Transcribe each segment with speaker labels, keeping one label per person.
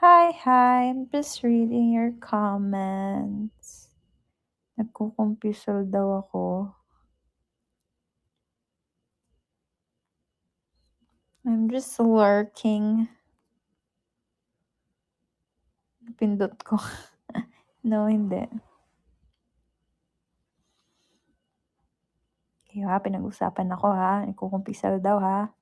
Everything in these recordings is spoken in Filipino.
Speaker 1: Hi, I'm just reading your comments. Nagkukumpisal daw ako. I'm just lurking. Napindot ko. No, hindi. Kayo ha, pinag-usapan ako ha. Nagkukumpisal daw ha.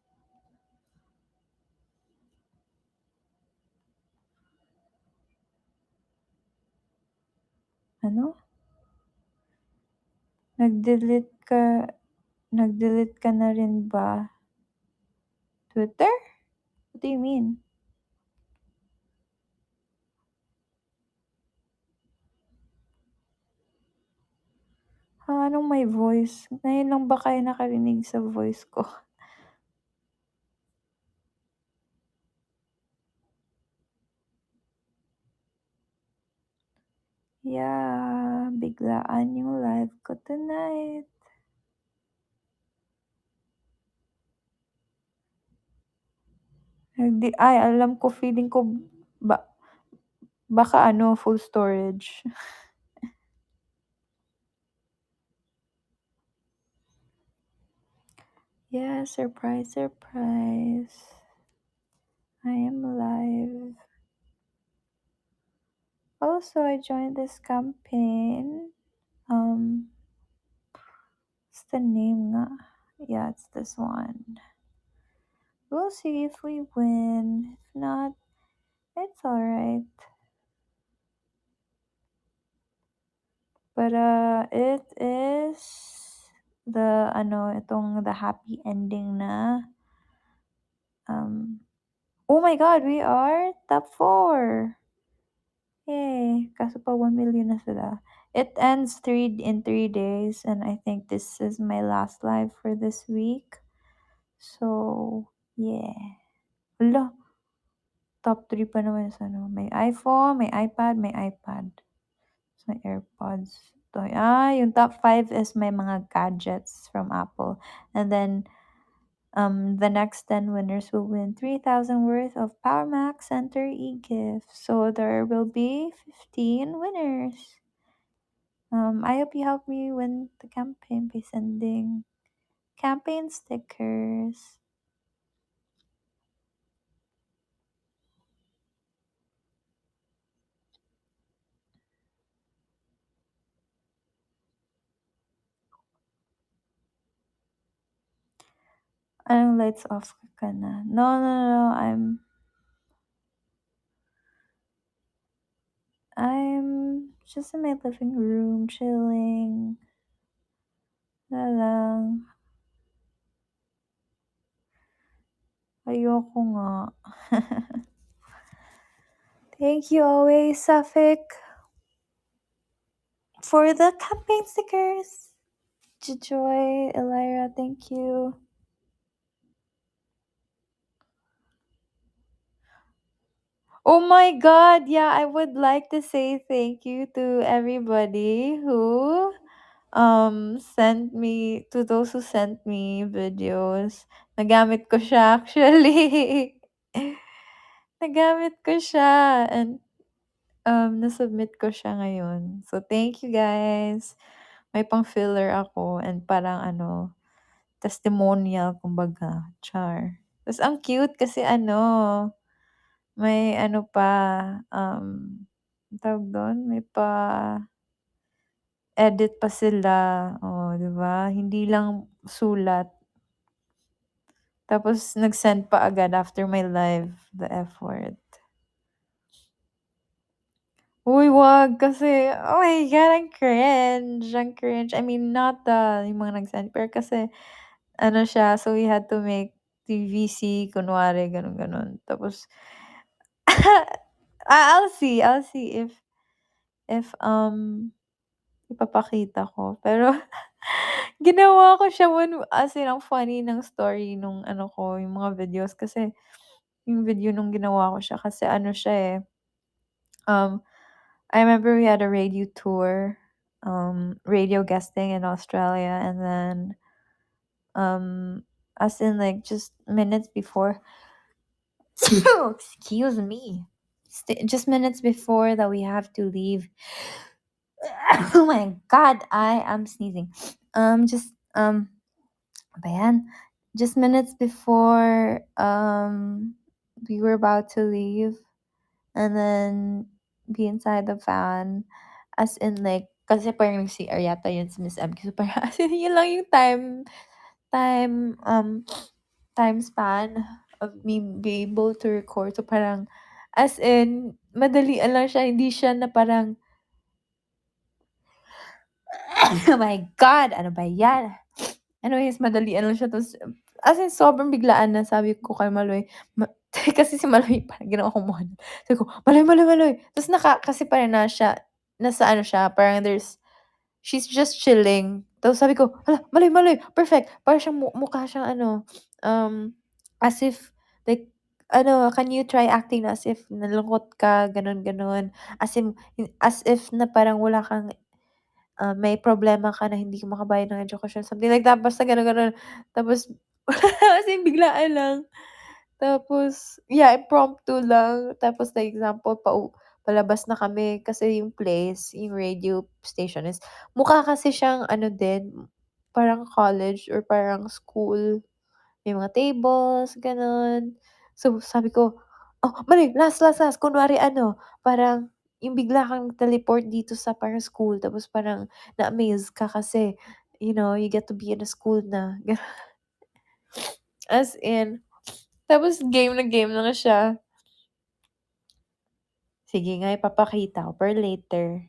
Speaker 1: Ano? Nag-delete ka na rin ba? Twitter? What do you mean? Ha, anong may voice? Ngayon lang ba kayo nakarinig sa voice ko? Yeah, biglaan yung live ko tonight. Ay, alam ko, feeling ko ba baka full storage. Yeah, surprise, surprise. I am live. Also, I joined this campaign. What's the name nga? Yeah, it's this one. We'll see if we win. If not, it's alright. But it is the the happy ending na. Oh my god, we are top 4. Yay! Kaso pa 1 million na sila. It ends in 3 days, and I think this is my last live for this week. So, yeah. Hala, top 3 pa naman sa may iPhone, may iPad, may iPad. Tapos may AirPods. Yung top 5 is my mga gadgets from Apple. And then, the next 10 winners will win 3,000 worth of Power Max Center e-gifts. So there will be 15 winners. I hope you help me win the campaign by sending campaign stickers. Anong lights off ka na? No. I'm just in my living room, chilling. Na lang. Ayoko nga. Thank you always, Safik, for the campaign stickers. Joy, Elira, thank you. Oh my god, yeah, I would like to say thank you to everybody who sent me to those who sent me videos. Nagamit ko siya actually. Nagamit ko siya and nasubmit ko siya ngayon. So thank you guys. May pang-filler ako and parang testimonial kumbaga, char. Tas ang cute kasi may pa, anong tawag dun, may pa-edit pa sila, oh, 'di ba? Hindi lang sulat. Tapos nag-send pa agad after my live, the effort. Uy, wag kasi, oh my God, ang cringe. I mean, not yung mga nag-send, pero kasi siya, so we had to make TVC kunwari gano'n. Tapos I'll see if ipapakita ko. Pero ginawa ko siya as in ang funny ng story nung ko, yung mga videos kasi yung video nung ginawa ko siya kasi siya, I remember we had a radio tour, radio guesting in Australia, and then, as in, like, just minutes before excuse me. just minutes before that we have to leave. Oh my god, I am sneezing. Just Ba yan? Just minutes before we were about to leave and then be inside the van. As in like, kasi parang CR yata yun si Miss M. So parang as in yun lang yung time, time span of me be able to record. So parang as in, madalian lang siya. Hindi siya na parang, oh my God, ano ba yan? Anyways, madalian lang siya tapos as in sobrang biglaan na sabi ko kay Maloy kasi si Maloy parang ginawa kong mukha niya. Sabi ko, "Maloy, Maloy, Maloy." Tapos kasi parang nasa ano siya, parang she's just chilling. Tapos sabi ko, "Hala, Maloy, Maloy, perfect." Parang siyang mukha siyang ano, as if like ano, "Can you try acting as if nalungkot ka?" Gano'n, gano'n. As if na parang wala kang may problema ka na hindi ka makabayad ng edukasyon, something like that. Basta gano'n, gano'n. Tapos as in biglaan lang. Tapos, yeah, impromptu lang. Tapos like example, palabas na kami kasi yung place, yung radio station is mukha kasi siyang ano din, parang college or parang school. May mga tables, gano'n. So, sabi ko, "Oh, mali, last, last, last." Kunwari ano, parang yung bigla kang teleport dito sa parang school tapos parang na-amaze ka kasi, you get to be in a school na, as in. Tapos game na game na nga siya. Sige nga, ipapakita ko, pero later.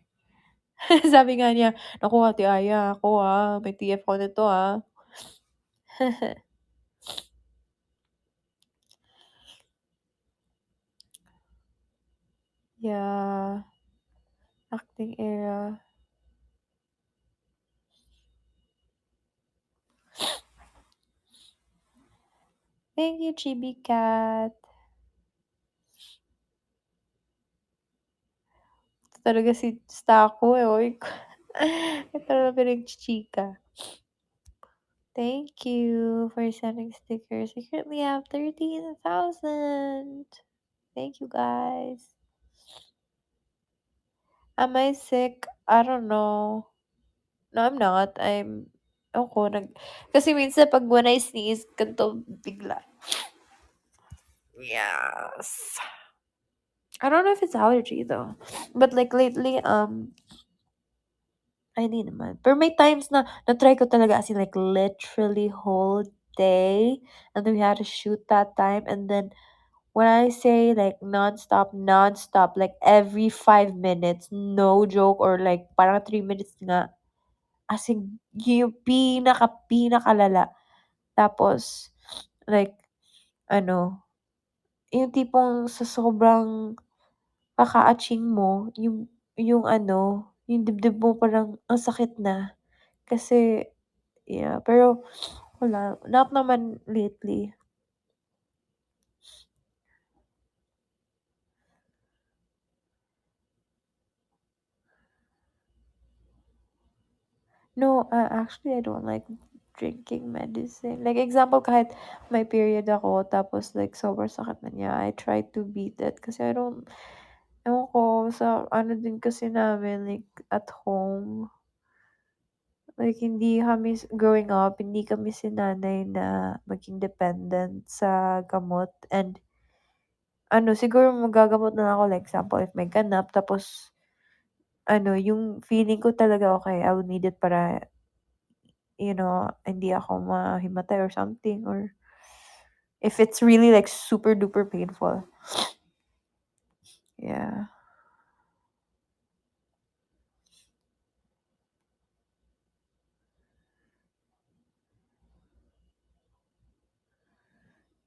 Speaker 1: Sabi nga niya, "Naku, Ate Aya, ako, may TF ako nito, Yeah, acting era. Thank you, Chibi Cat. Ito talaga si Stako, eh, oy. Ito talaga pinagchichika. Thank you for sending stickers. We currently have 13,000. Thank you, guys. Am I sick? I don't know. No, I'm not. Ako, kasi minsan pag when I sneeze, ganito bigla. Yes. I don't know if it's allergy though. But like lately, ay hindi naman. Pero may times na na-try ko talaga as in like literally whole day and then we had to shoot that time and then when I say like nonstop, nonstop, like every 5 minutes, no joke or like parang 3 minutes nga. As in, yung pinakalala. Tapos, like, ano, yung tipong sa sobrang kaka-aching mo, yung ano, yung dibdib mo parang ang sakit na. Kasi, yeah, pero wala, not naman lately. No, actually, I don't like drinking medicine. Like, example, kahit may period ako, tapos like, sobrang sakit na niya, I try to beat it kasi I don't, ewan ko, sa ano din kasi namin, like, at home, like, hindi kami, growing up, hindi kami sinanay na maging dependent sa gamot. And, ano, siguro magagamot na lang ako, like, example, if may ganap, tapos, ano, yung feeling ko talaga, okay, I would need it para, hindi ako mahimatay or something, or if it's really, like, super duper painful. Yeah.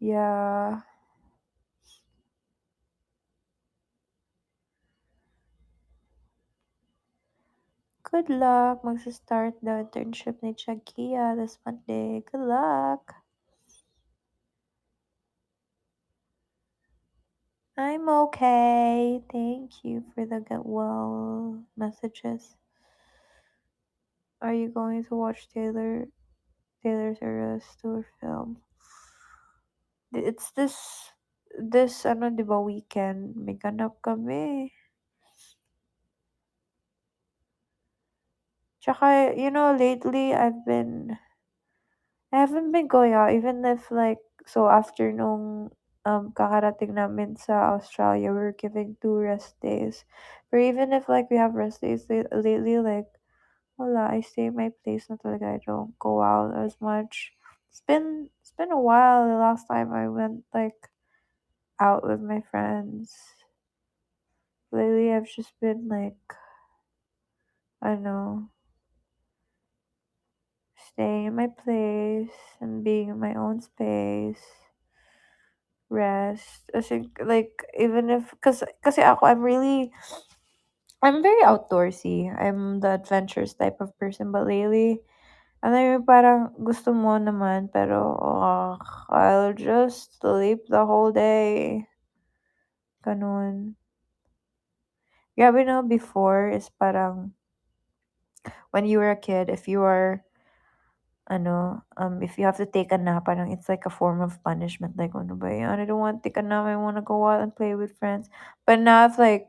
Speaker 1: Yeah. Good luck. Magsa-start the internship ni Chakia this Monday. Good luck. I'm okay. Thank you for the get well messages. Are you going to watch Taylor's Eras tour film? It's this. this ano 'di ba weekend may ganap kami. Tsaka lately I haven't been going out even if like so after nung kakarating namin sa Australia, we're giving 2 rest days. But even if like we have rest days lately, like wala, I stay in my place na talaga. I don't go out as much. It's been a while the last time I went like out with my friends. Lately I've just been like I don't know, staying in my place and being in my own space. Rest. I think like even if kasi ako I'm very outdoorsy. I'm the adventurous type of person but lately ano yung parang gusto mo naman pero I'll just sleep the whole day. Ganun. Grabe no before is parang when you were a kid if you are if you have to take a nap, parang it's like a form of punishment. Like, ano ba yan? I don't want to take a nap. I want to go out and play with friends. But now if like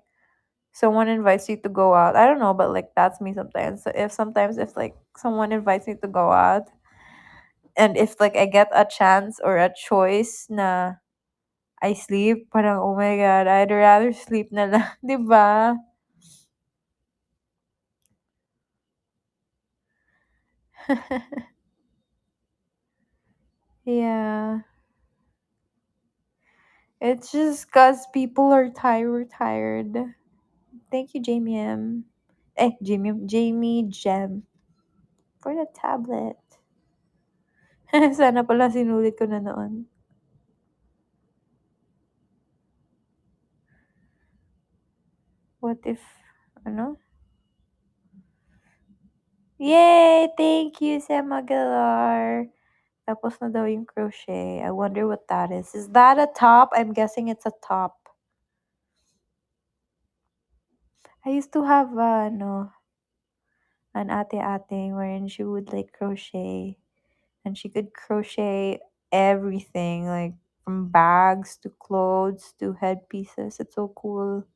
Speaker 1: someone invites you to go out, I don't know, but like that's me sometimes. So if like someone invites me to go out, and if like I get a chance or a choice na I sleep, parang oh my god, I'd rather sleep na lang, 'di ba? Yeah. It's just cause people are tired. We're tired. Thank you, Jamie M. Jamie Gem for the tablet. Sana pala sinulit ko na noon. What if, ano? Yay! Thank you, Sam Aguilar. Tapos na daw yung crochet. I wonder what that is. Is that a top? I'm guessing it's a top. I used to have, an ate-ate wherein she would like crochet. And she could crochet everything, like from bags to clothes to headpieces. It's so cool.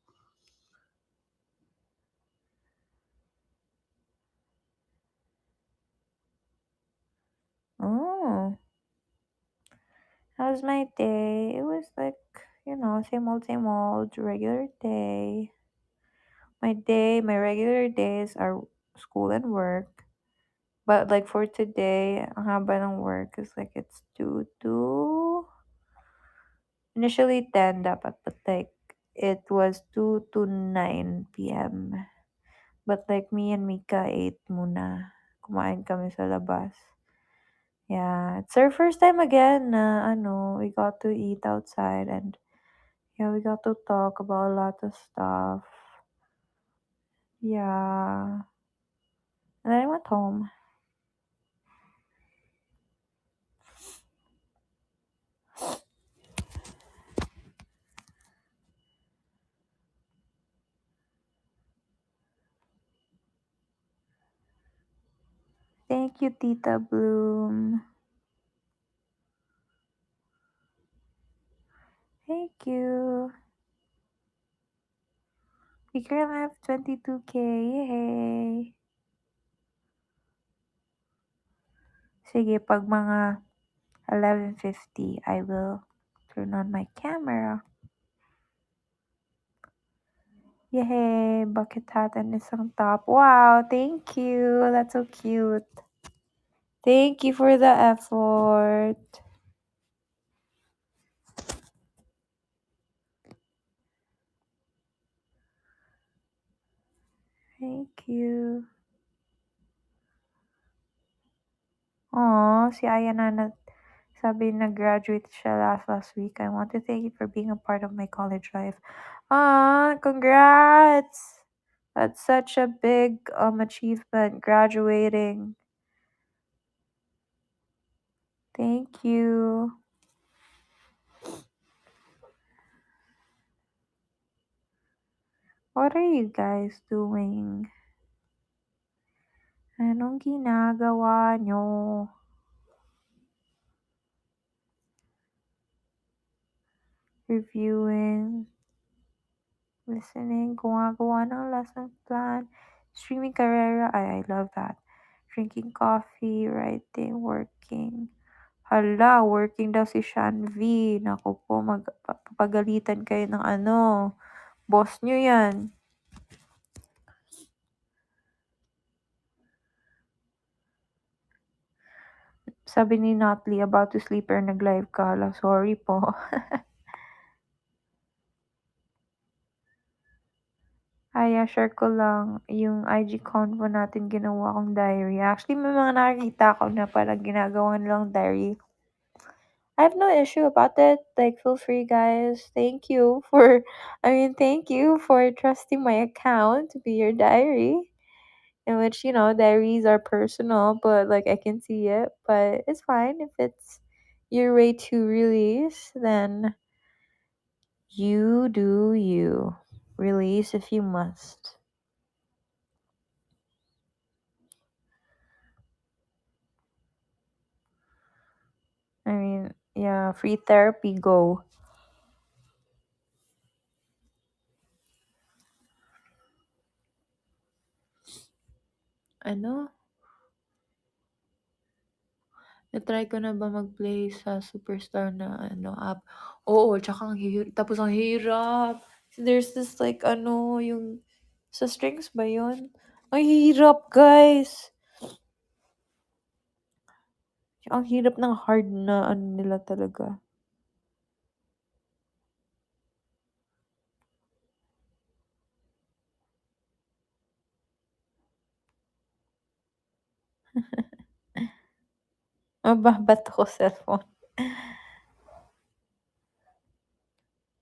Speaker 1: Oh, how was my day? It was like, same old, regular day. My regular days are school and work. But like for today, ang haba ng work is like it's 2 to initially 10 dapat, but like it was 2 to 9 p.m. But like me and Mika ate muna. Kumain kami sa labas. Yeah, it's our first time again na we got to eat outside and yeah, we got to talk about a lot of stuff. Yeah. And then I went home. Thank you, Tita Bloom. Thank you. We currently have 22K. Yay! Sige, pag mga 11:50, I will turn on my camera. Yay! Bucket hat and isang top. Wow, thank you. That's so cute. Thank you for the effort. Thank you. Aw, si Aya na sabi nag-graduate siya last week. I want to thank you for being a part of my college life. Congrats! That's such a big achievement, graduating. Thank you. What are you guys doing? Anong ginagawa nyo? reviewing, listening, gumagawa ng lesson plan, streaming Carrera, I love that. Drinking coffee, writing, working. Hala, working daw si Shan V. Naku po, papagalitan kayo ng ano, boss nyo yan. Sabi ni Notley, about to sleep pero nag-live ka. Hala, sorry po. Share ko lang yung IG convo natin ginawa kong diary. Actually, may mga nakikita ko na parang ginagawa nilang diary. I have no issue about it. Like, feel free, guys. Thank you for trusting my account to be your diary. In which, diaries are personal, but like I can see it. But it's fine if it's your way to release, then you do you. Release if you must. Yeah, free therapy, go. Ano? Na-try ko na ba mag-play sa Superstar na app? Oo, tsaka tapos ang hirap. There's this like yung sa strings ba yun? Ang hirap, guys. Ang hirap ng hard na nila talaga. Mababat ko cellphone.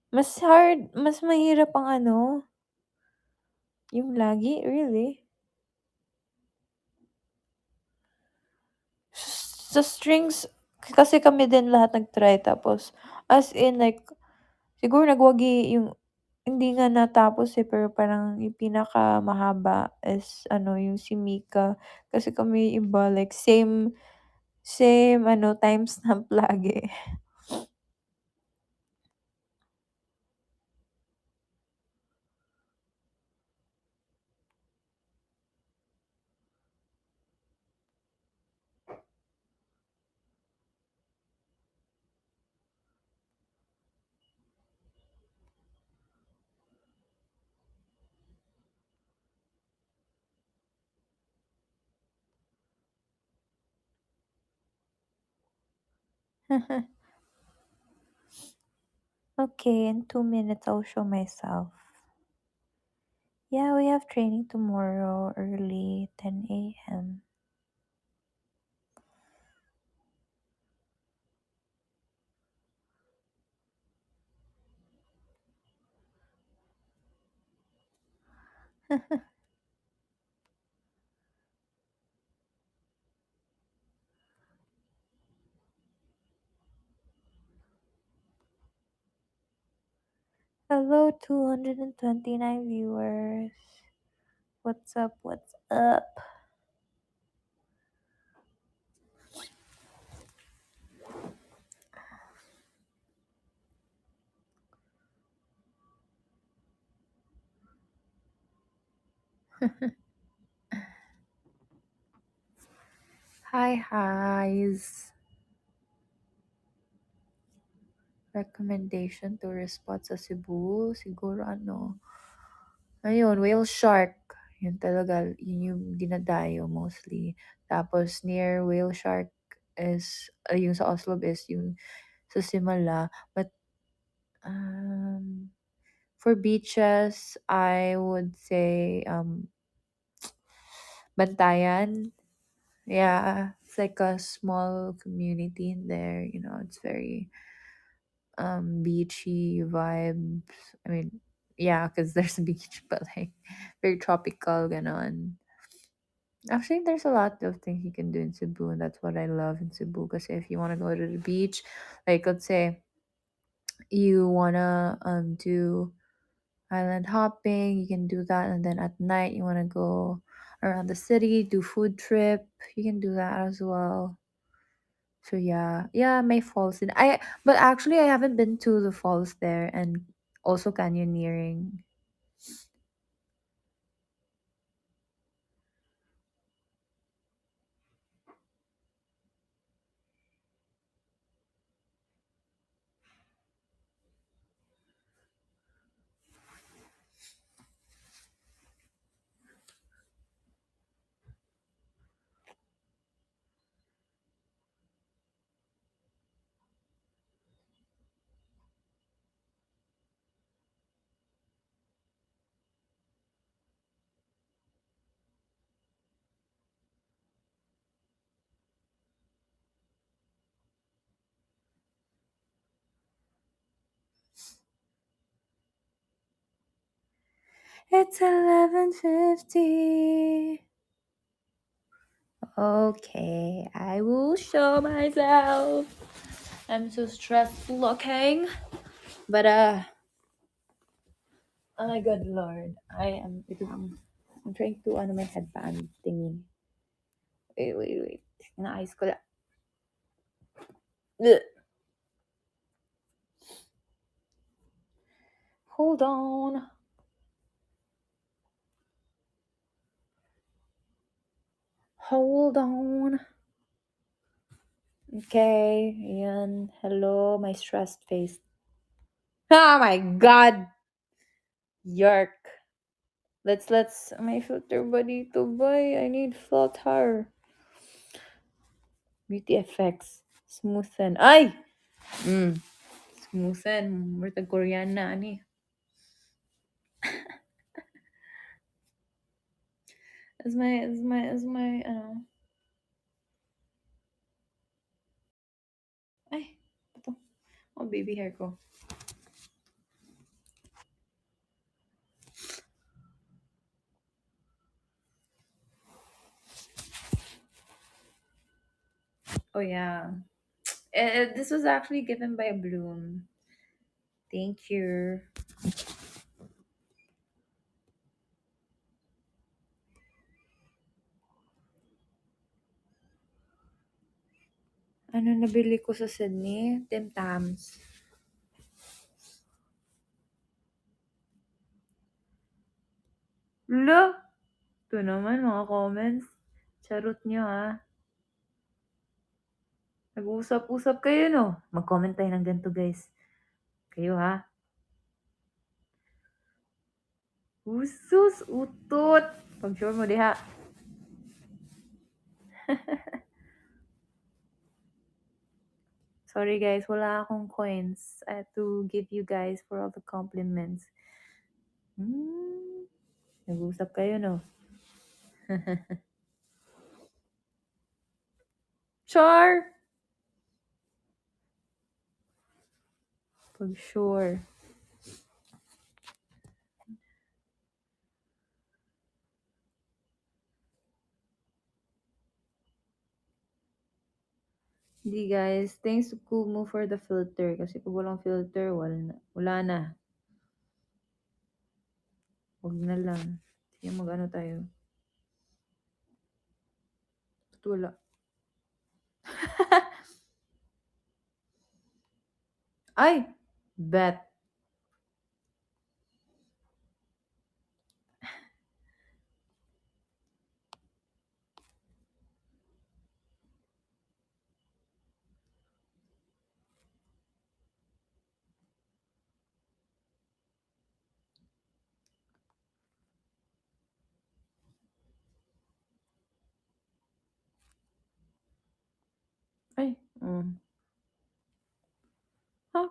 Speaker 1: Mas mahirap ang yung lagi, really? Sa strings, kasi kami din lahat nag-try tapos, as in like, siguro nagwagi yung, hindi nga natapos pero parang yung pinakamahaba is yung si Mika. Kasi kami iba, like same timestamp lagi. Okay, in 2 minutes I'll show myself. Yeah, we have training tomorrow early, 10 a.m. Hello, 229 viewers. What's up? What's up? Highs. Recommendation tourist spot sa Cebu. Siguro ayun, whale shark. Yun talaga, yun yung dinadayo mostly. Tapos near whale shark is, yung sa Oslo is yung sa Simala. But, for beaches, I would say, Bantayan. Yeah, it's like a small community in there. It's very beachy vibes. I mean, yeah, because there's a beach, but like very tropical, ganon. Actually, there's a lot of things you can do in Cebu, and that's what I love in Cebu. Because if you want to go to the beach, like let's say you wanna do island hopping, you can do that, and then at night you wanna go around the city, do food trip, you can do that as well. So yeah, my falls. But actually I haven't been to the falls there and also canyoneering. It's 11:50. Okay, I will show myself. I'm so stressed looking. But oh my good lord. I'm trying to my headband thingy. Wait. Naayos ko lang. Ugh. Hold on. Hold on. Okay, ayan. Hello, my stressed face. Oh my god! Yerk. Let's my filter buddy to buy. I need filter. Beauty effects. Smoothen. Ay! Mm. Smoothen. Murtag Korean na ani. As my ay, ito. Oh, baby hair ko. Oh yeah. This was actually given by Bloom. Thank you. Ano nabili ko sa Sydney? Tim Tams. Lo! Ito naman mga comments. Charot nyo ah. Nag-uusap-usap kayo no? Mag-comment tayo ng ganito guys. Kayo ha? Usus, utot. Pag-sure mo diha. Sorry guys, wala akong coins. I have to give you guys for all the compliments. Nag-usap kayo no? Sure! Pag-sure. Hindi guys, thanks to Kumu for the filter. Kasi pag walang filter, wala na. Huwag na lang. Sige, mag-ano tayo. Ba't wala? Ay! Bet. Ay.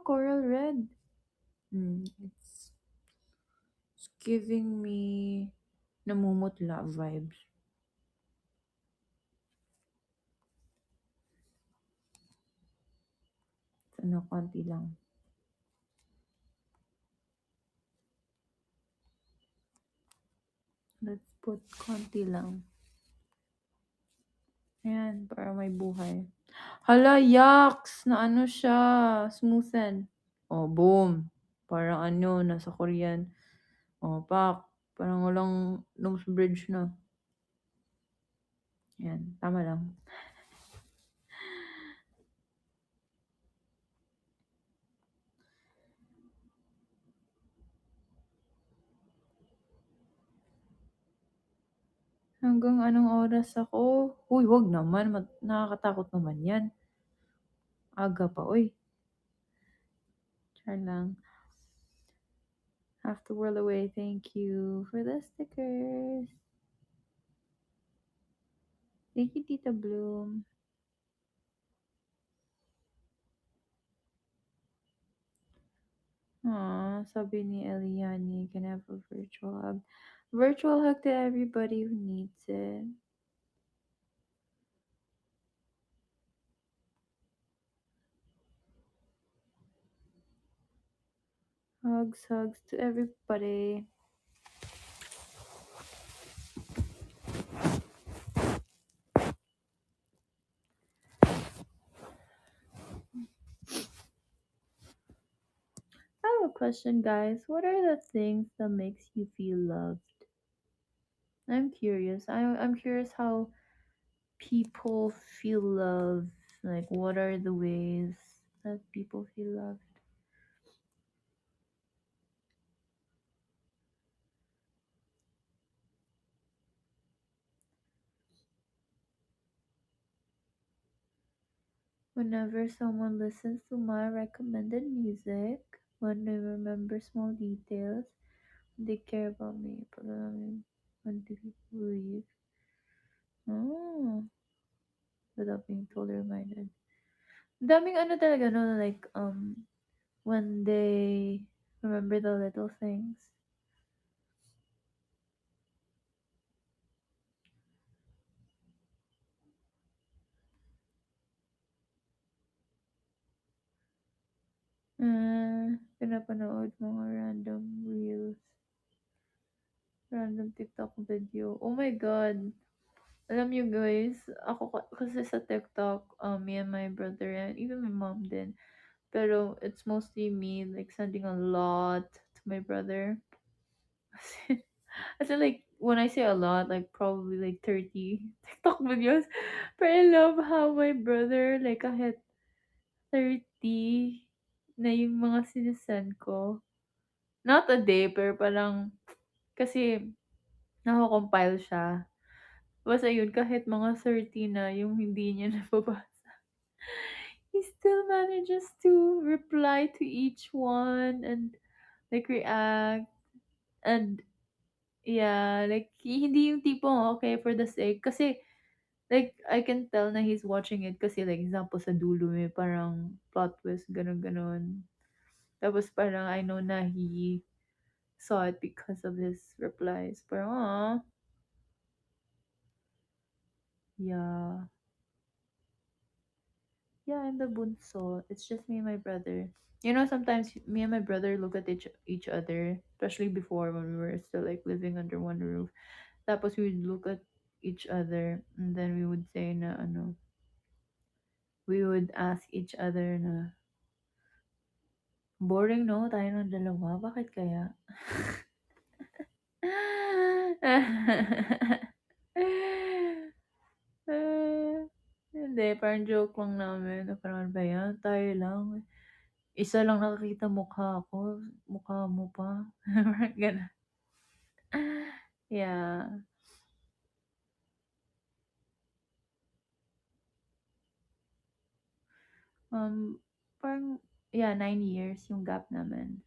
Speaker 1: Coral red. It's giving me namumutla vibes. Ano, konti lang. Let's put konti lang. Ayan, para may buhay. Hala, yucks! Na ano siya, smoothen. Oh, boom. Parang ano, nasa Korean. Oh, pak. Parang walang nose bridge na. Ayan, tama lang. Hanggang anong oras ako? Uy, wag naman. Nakakatakot naman yan. Aga pa, uy. Char lang. Half the world away. Thank you for the stickers. Thank you, Tita Bloom. Sabi ni Eliani, can I have a virtual hug? Virtual hug to everybody who needs it. Hugs, hugs to everybody. I have a question, guys. What are the things that makes you feel loved? I'm curious. I'm curious how people feel love. Like, what are the ways that people feel loved? Whenever someone listens to my recommended music, when they remember small details, they care about me. When do people leave? Oh, without being totally reminded. Daming ano talaga, no? Like, when they remember the little things. Pinapanood mga random reels, random TikTok video. Oh my God! Alam you guys, ako kasi sa TikTok, me and my brother and even my mom din. Pero it's mostly me like sending a lot to my brother. Kasi, kasi like when I say a lot, like probably like 30 TikTok videos. But I love how my brother like kahit 30 na yung mga sinesend ko. Not a day, pero parang kasi nako-compile siya. Basta yun, kahit mga 30 na yung hindi niya nababasa, he still manages to reply to each one and like react. And yeah, like hindi yung tipong okay for the sake. Kasi like I can tell na he's watching it kasi like example sa dulo may parang plot twist, ganun ganon. Tapos parang I know na he saw it because of his replies. Parang, yeah. Yeah, I'm the bunso. It's just me and my brother. You know, sometimes me and my brother look at each other, especially before when we were still like living under one roof. Tapos we would look at each other and then we would say na ano, we would ask each other na, boring no, tayo ng dalawa, bakit kaya? Hindi, parang joke lang namin. Na parang ano ba yan? Tayo lang. Isa lang nakakita mukha ko. Mukha mo pa. Parang ganun. Yeah. Um, parang, yeah, 9 years yung gap namin.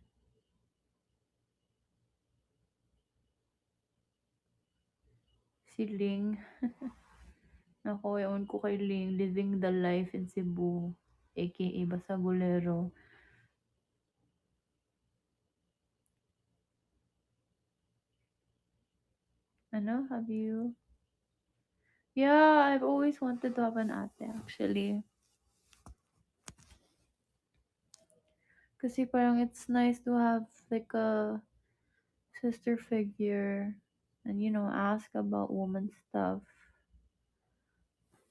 Speaker 1: Si Ling. Ako, ewan ko kay Ling. Living the life in Cebu. AKA Basagulero. Ano? Have you? Yeah, I've always wanted to have an ate actually. Kasi parang it's nice to have like a sister figure and ask about woman stuff.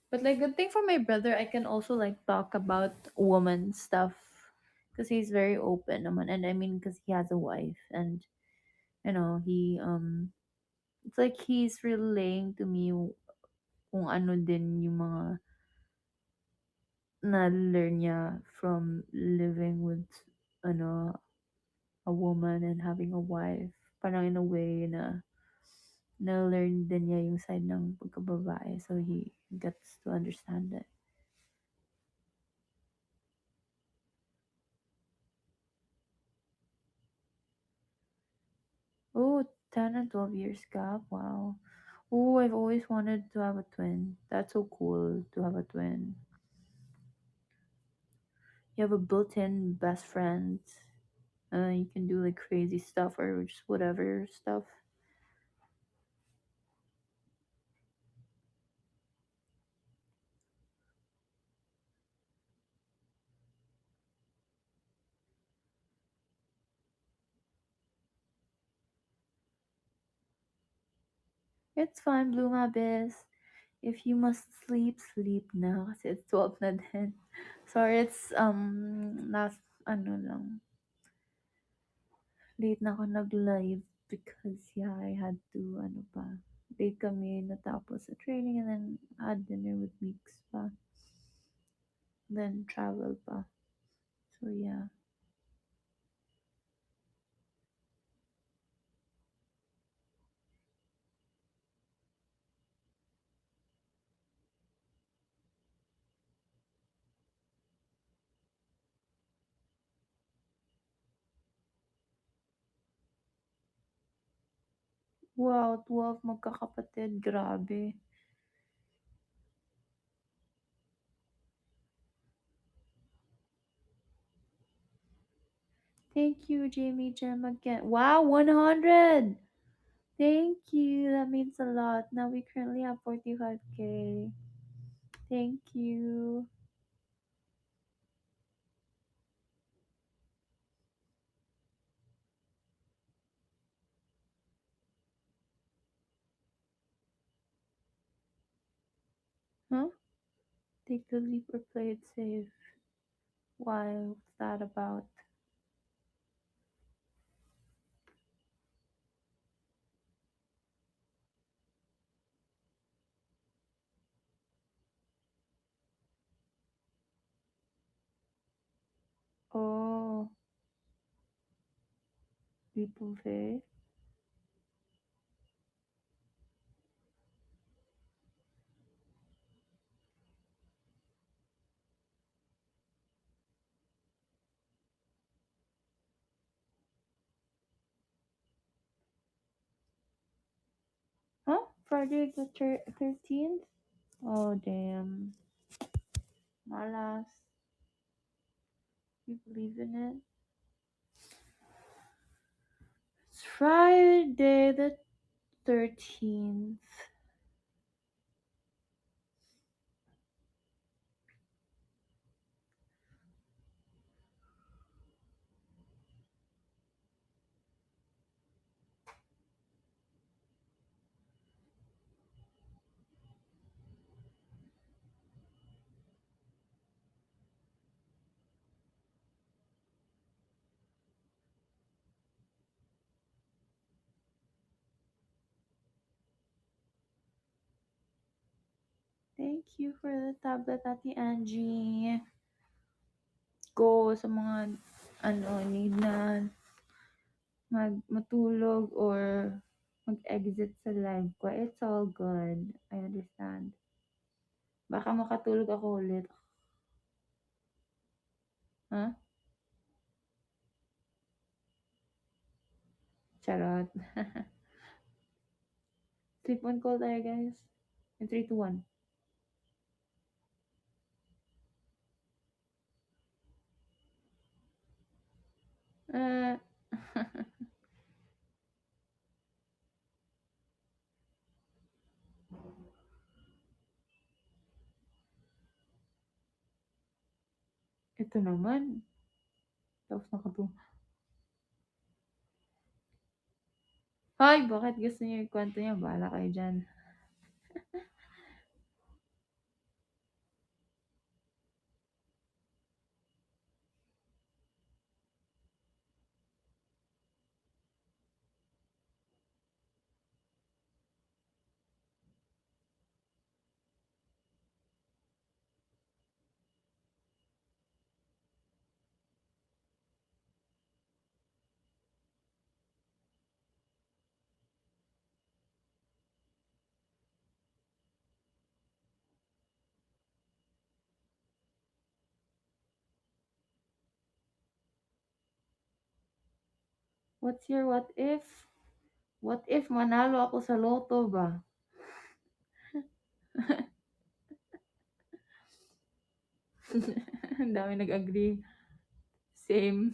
Speaker 1: But like good thing for my brother, I can also like talk about woman stuff because he's very open naman, and I mean because he has a wife and he it's like he's relaying to me kung ano din yung mga na-learn niya from living with ano a woman and having a wife. Parang in a way na na-learn din niya yung side ng pagkababae. So, he gets to understand it. Oh, 10 and 12 years gap. Wow. Oh, I've always wanted to have a twin. That's so cool to have a twin. You have a built-in best friend. You can do like crazy stuff or just whatever stuff. It's fine, Bloom Abyss. If you must sleep, sleep na. Kasi it's 12 na din. Sorry, it's, last, ano lang, late na ako nag-live because, yeah, I had to, ano pa, late kami natapos sa training and then had dinner with Meeks pa. Then travel pa. So, yeah. Wow, 12 magkakapatid. Grabe. Thank you, Jamie Gem again. Wow, 100! Thank you. That means a lot. Now we currently have 45K. Thank you. Huh? Take the leap or play it safe. Why? What's that about? Oh, leap of faith. Huh? Friday the 13th? Oh, damn. Malas. You believe in it? It's Friday the 13th. Thank you for the tablet, Ate Angie. Go sa mga ano, need na matulog or mag-exit sa live ko. It's all good. I understand. Baka makatulog ako ulit. Huh? Charot. Sleep on call tayo, guys. In 3, 2, 1. Uh, ito naman. Tapos nakatu. Hoy, bakit gusto niyo yung kwento niya? Bahala kayo dyan.
Speaker 2: What's your what if? What if manalo ako sa loto ba? Ang dami nag-agree. Same.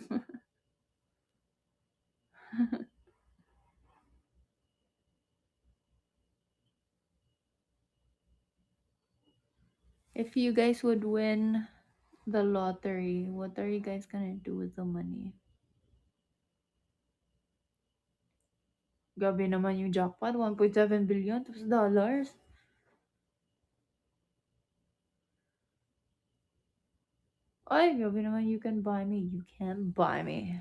Speaker 2: If you guys would win the lottery, what are you guys gonna do with the money? Gabi naman yung jackpot, 1.7 billion, tapos dollars. Ay, gabi naman, you can buy me. You can buy me.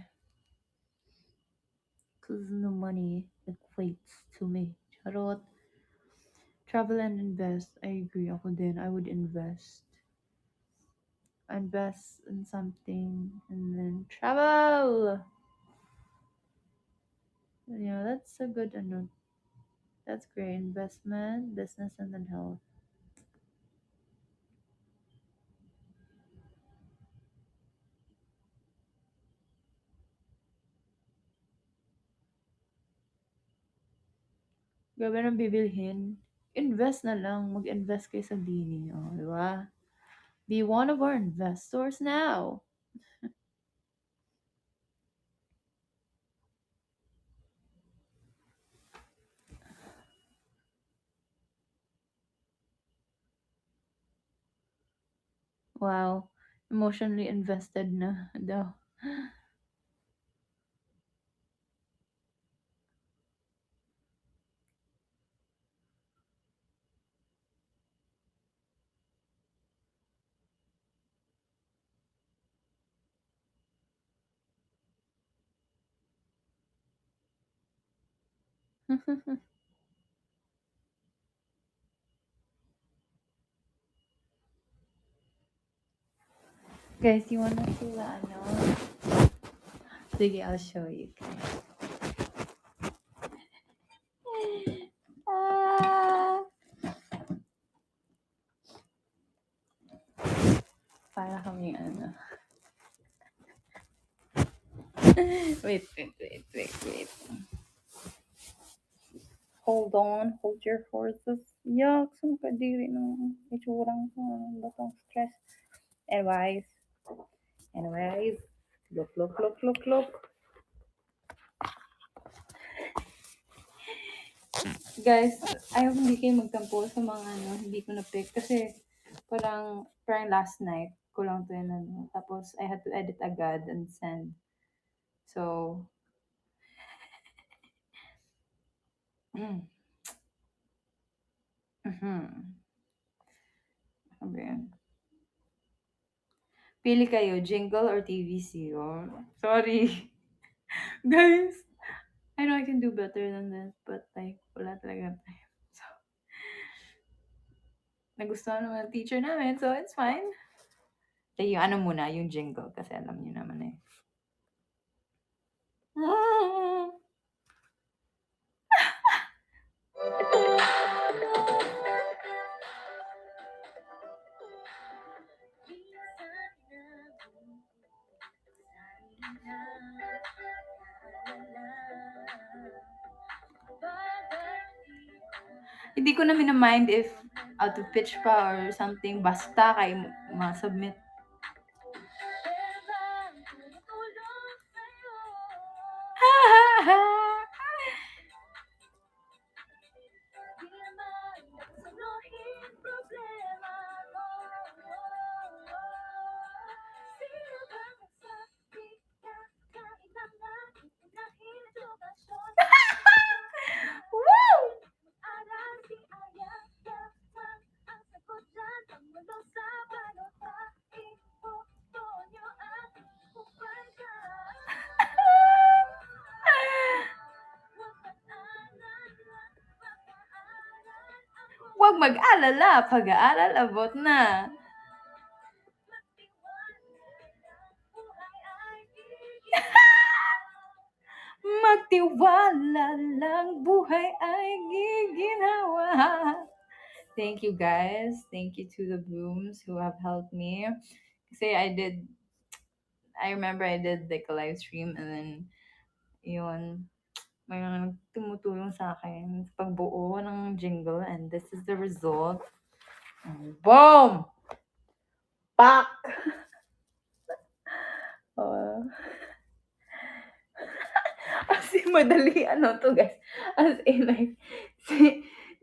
Speaker 2: Because the money equates to me. Charot. Travel and invest. I agree. Ako din. I would invest. Invest in something and then travel. Yeah, that's a good ano. That's great. Investment, business, and then health. Grabe nang bibilhin. Invest na lang. Mag-invest kayo sa Dini. Oh, di ba? Be one of our investors now. Wow. Emotionally invested na daw. Guys, you wanna see the ano? Sige, I'll show you. Ah! Para kami ano. Wait. Hold on, hold your horses. Yuck, saan kadiri ng itsurang sa batang stress. Anyways, anyways. Look. Guys, ayaw hindi kayo magtampo sa mga ano, hindi ko na-pick. Kasi parang last night ko lang to yun ano. Tapos I had to edit agad and send. So, mm, mhm. Sabi yun. Pili kayo, jingle or TVC. Oh, sorry. Guys, I know I can do better than this, but like, wala talaga time. So, nagustuhan naman ng teacher namin, so it's fine. Eh, yung ano muna, yung jingle, kasi alam niyo naman eh. Hindi ko na minamind if out of pitch pa or something. Basta kay ma-submit. Woo! Huwag mag-alala, pag-aaral abot na. Magtiwala lang, buhay ay giginawa. Thank you guys. Thank you to the Blooms who have helped me. Kasi I remember I did like a live stream and then Yun. May tumutulong sa akin sa pagbuo ng jingle and this is the result. Boom! Pak! Oh. As in, madali ano to guys. As in like,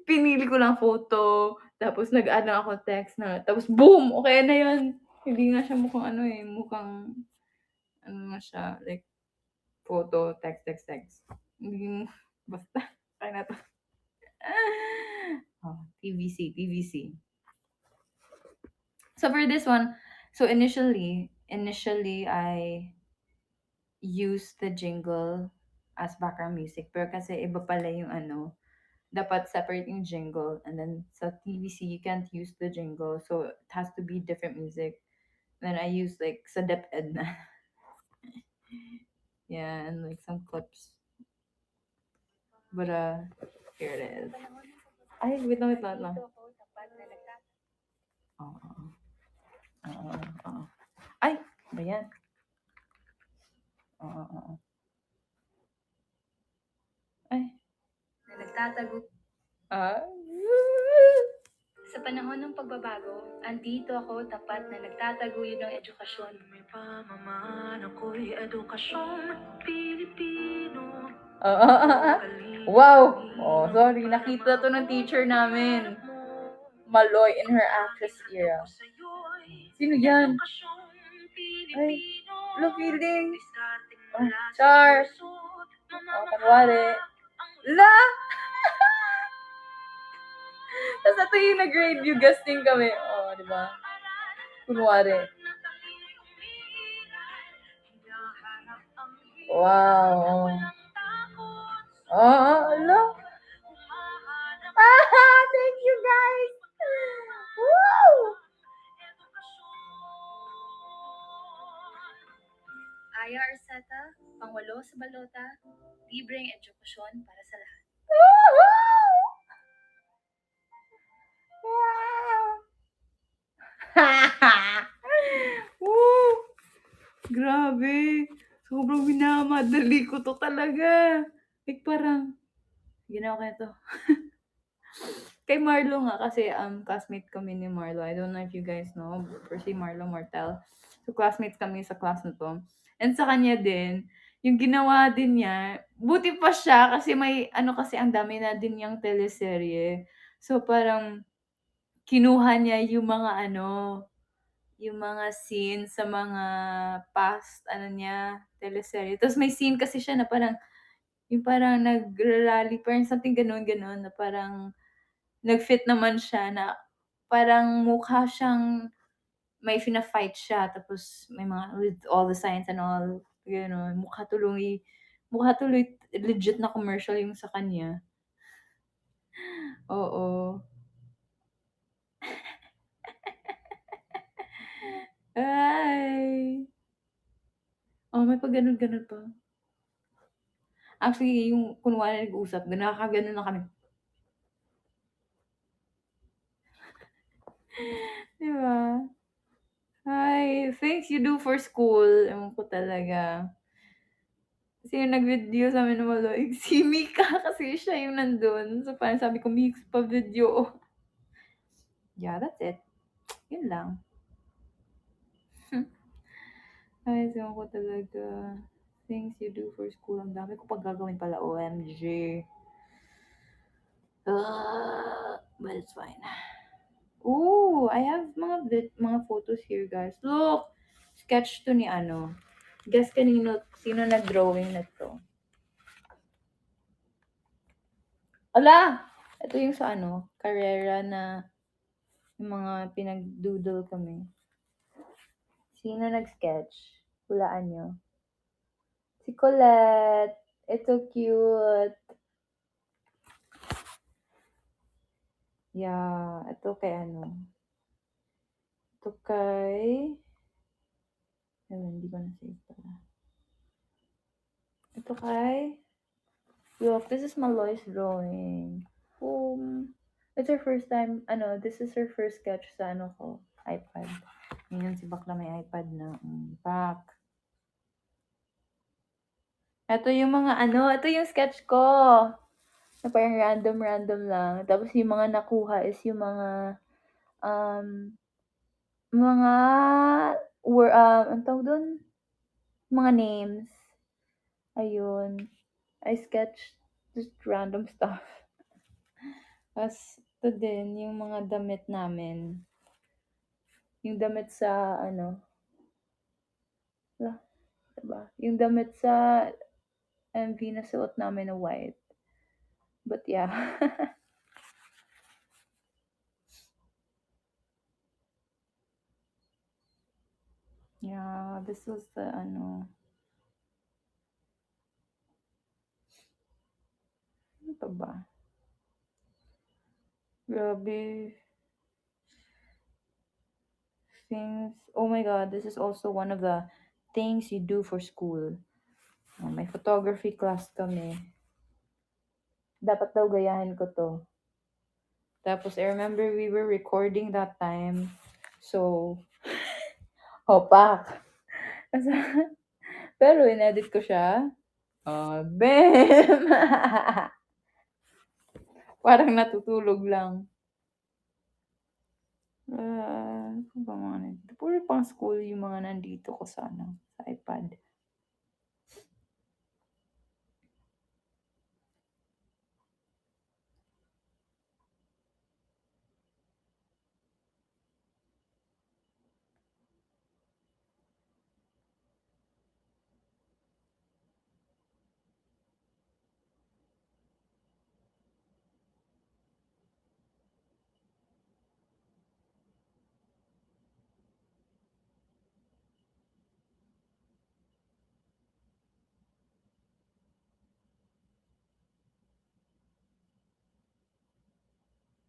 Speaker 2: pinili ko lang photo, tapos nag-add lang ako text na, tapos boom! Okay na yun. Hindi nga siya mukhang ano eh, mukhang ano na siya, like photo, text, text, text. Hindi, basta, kaya na to. Oh, TVC, TVC. So for this one, so initially I used the jingle as background music. Pero kasi iba pala yung ano, dapat separate yung jingle. And then sa TVC, you can't use the jingle. So it has to be different music. Then I use like sa DepEd na. Yeah, and like some clips. But here it is. Ay, wait lang. Oo. Oo. Ay, ba yan? Oo. Ay.
Speaker 3: Na nagtatago.
Speaker 2: Ah.
Speaker 3: Sa panahon ng pagbabago, andito ako tapat na nagtataguyod ng edukasyon. May pamaman ako'y edukasyong Pilipino.
Speaker 2: Wow! Oh, sorry. Nakita to ng teacher namin. Maloy in her actress era. Sino yan? Ay, lo feeling. Oh, Char. Oh, kanwari. La! Tapos ito yung nag-grade you guesting kami. Oh, di ba? Kunwari. Wow. Oh, ala. Thank you guys. Woo!
Speaker 3: Aya Arceta, pangwalo sa balota, libreng edukasyon para sa lahat.
Speaker 2: Woo! Grabe. Sobrang minamadali ko to talaga. Like parang, ginawa ko na to. Kay Marlo nga kasi classmate kami ni Marlo. I don't know if you guys know, pero si Marlo Martel. So classmates kami sa class na to. And sa kanya din, yung ginawa din niya, buti pa siya kasi may ano kasi ang dami na din niyang teleserye. So parang kinuha niya yung mga ano, yung mga scenes sa mga past ano niya, teleserye. Tapos may scene kasi siya na parang yung parang nagrarally, parang something gano'n na parang nag-fit naman siya na parang mukha siyang may fina-fight siya tapos may mga with all the signs and all, gano'n. Mukha tuloy legit na commercial yung sa kanya. Oo. Ay! Oh, may pag-gano'n-gano'n pa. Actually, yung kunwari nag-uusap, nakakagano'n na kami. Di ba? Ay, things you do for school. Ewan ko talaga. Kasi yung nag-video sa'min na Maloy, si Mika kasi siya yung nandun. So parang sabi ko, Mix, pa-video. Yeah, that's it. Yun lang. Ay, ewan ko talaga. Things you do for school. Ang dami ko pag gagawin pala. OMG. But it's fine. Ooh, I have mga photos here, guys. Look! Sketch to ni ano. Guess sino nag-drawing na to. Ala! Ito yung sa ano, karera na yung mga pinag-doodle kami. Sino nag-sketch? Hulaan nyo. Si Colette. Ito cute. Yeah, ito kay ano. Ito kay... Ayun, hindi ko na-save pala. Ito kay... Look, this is Maloy's drawing. It's her first time, this is her first sketch sa ko, iPad. Ngayon si Bakla may iPad na. Back.
Speaker 1: Ito yung mga ano, ito yung sketch ko. Na parang random-random lang. Tapos yung mga nakuha is yung um, mga ang tawag dun? Mga names. Ayun. I sketched just random stuff. Tapos, ito din, yung mga damit namin. Yung damit sa, ano, wala, diba? Yung damit sa MV na suot namin na white. But yeah. Yeah, this was the, ano pa ba? Grabe. Things. Oh my God, this is also one of the things you do for school. May photography class kami. Dapat daw gayahin ko to. Tapos, I remember we were recording that time. So, hopak. Pero, inedit ko siya. Bam! Parang natutulog lang. Ano ba mga nandito? Puro pang school yung mga nandito ko sa, sa iPad.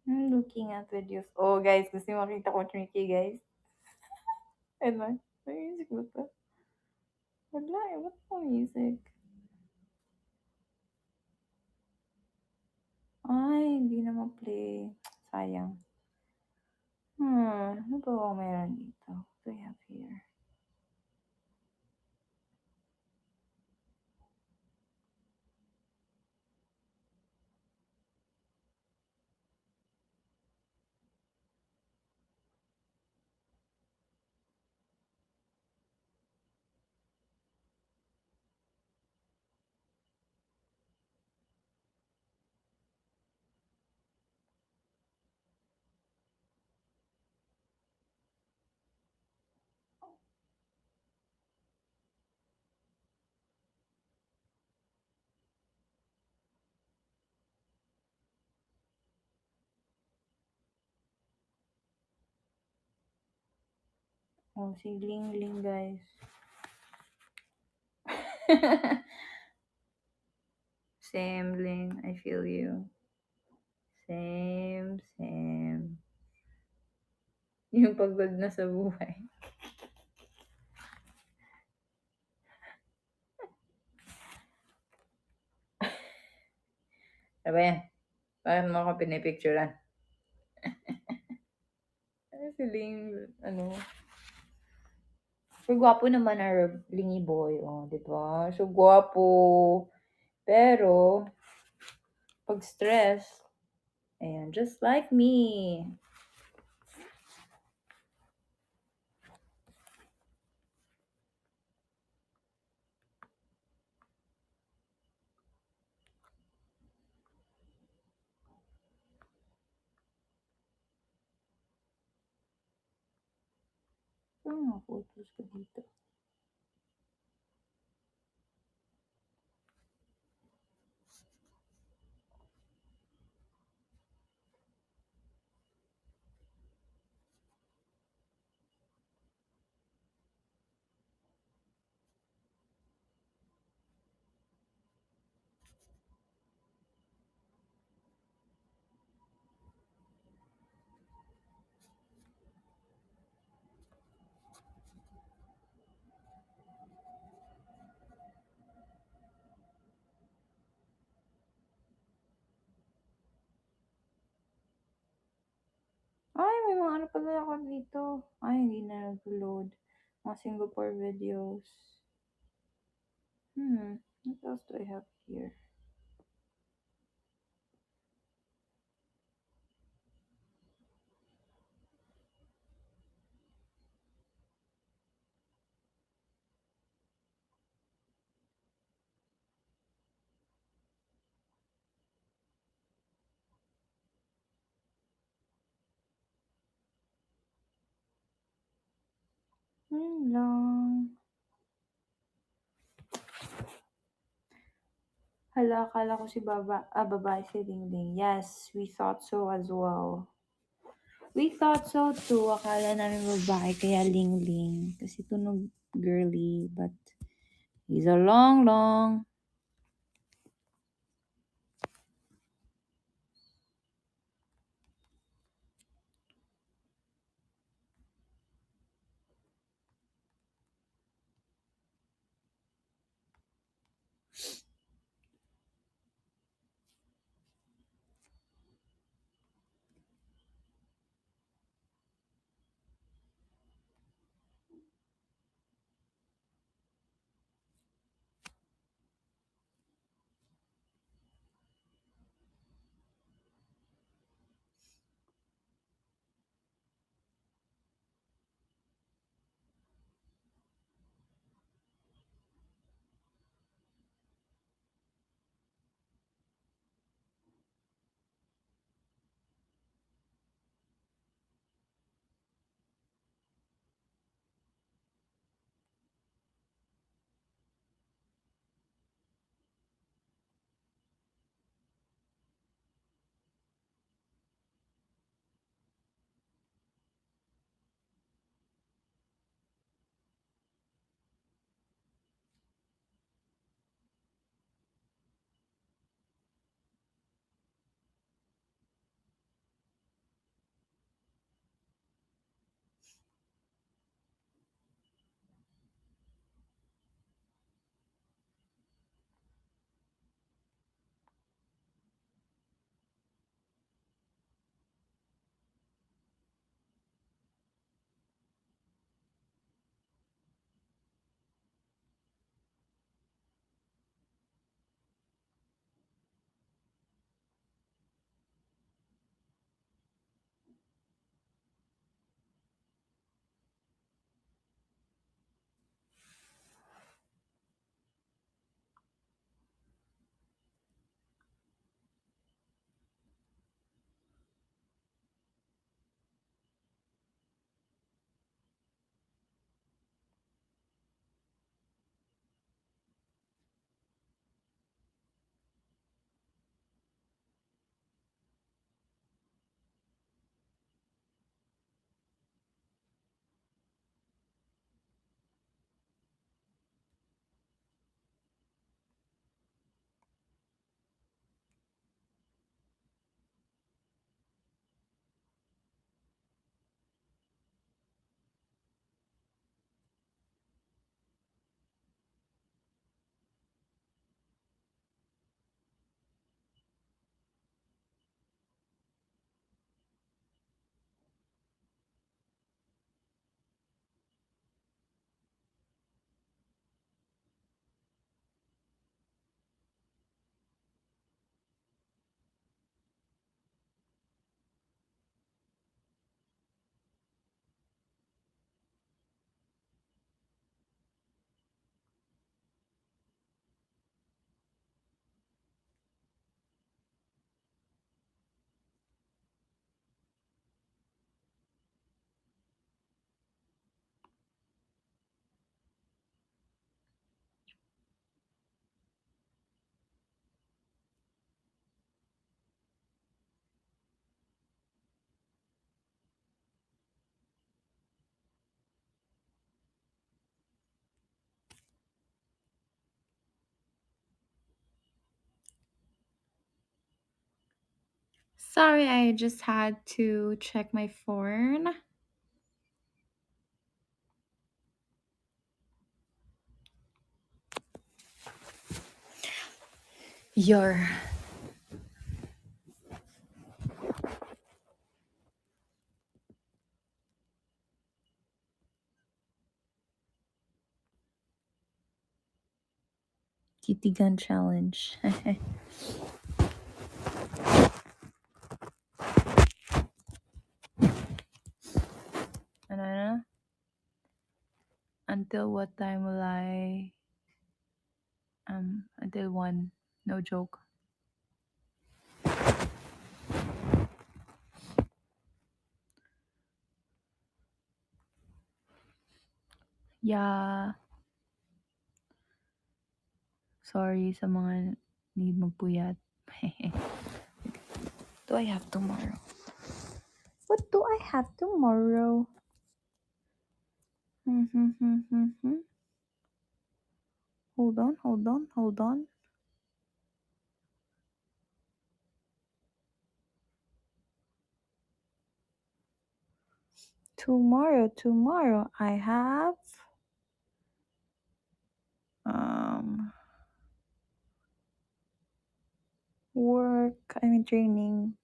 Speaker 1: I'm looking at videos. Oh, guys, gusto niyo makita ko tricky, guys? Ano? May music ba to? Wala eh. Ba't po music? Ay, hindi na ma-play. Sayang. Ano ba ang meron dito? What do I have here? Oh, si Ling Ling, guys. Same, Ling. I feel you. Same, same. Yung pagod na sa buhay. Ano ba yan? Bakit mo ako pinipicturean? Si Ling, ano? So, gwapo naman our Lingy boy. Oh, di ba? So, gwapo. Pero, pag stress, ayan, just like me. Ano mga photos ko dito? Ay, may mga ano pala ako dito. Ay, hindi na nag-load. Mga Singapore videos. What else do I have here? Lang. Hala, akala ko si babae si Dingding. Yes, we thought so as well. We thought so too. Akala namin babae, kaya Lingling. Kasi tunog girly, but he's a long, long. Sorry, I just had to check my phone. Your Titigan challenge. Ano? Until what time will I until 1. No joke. Yeah. Sorry sa mga need magpuyat. Do I have tomorrow? What do I have tomorrow? Hold on. Tomorrow I have work, training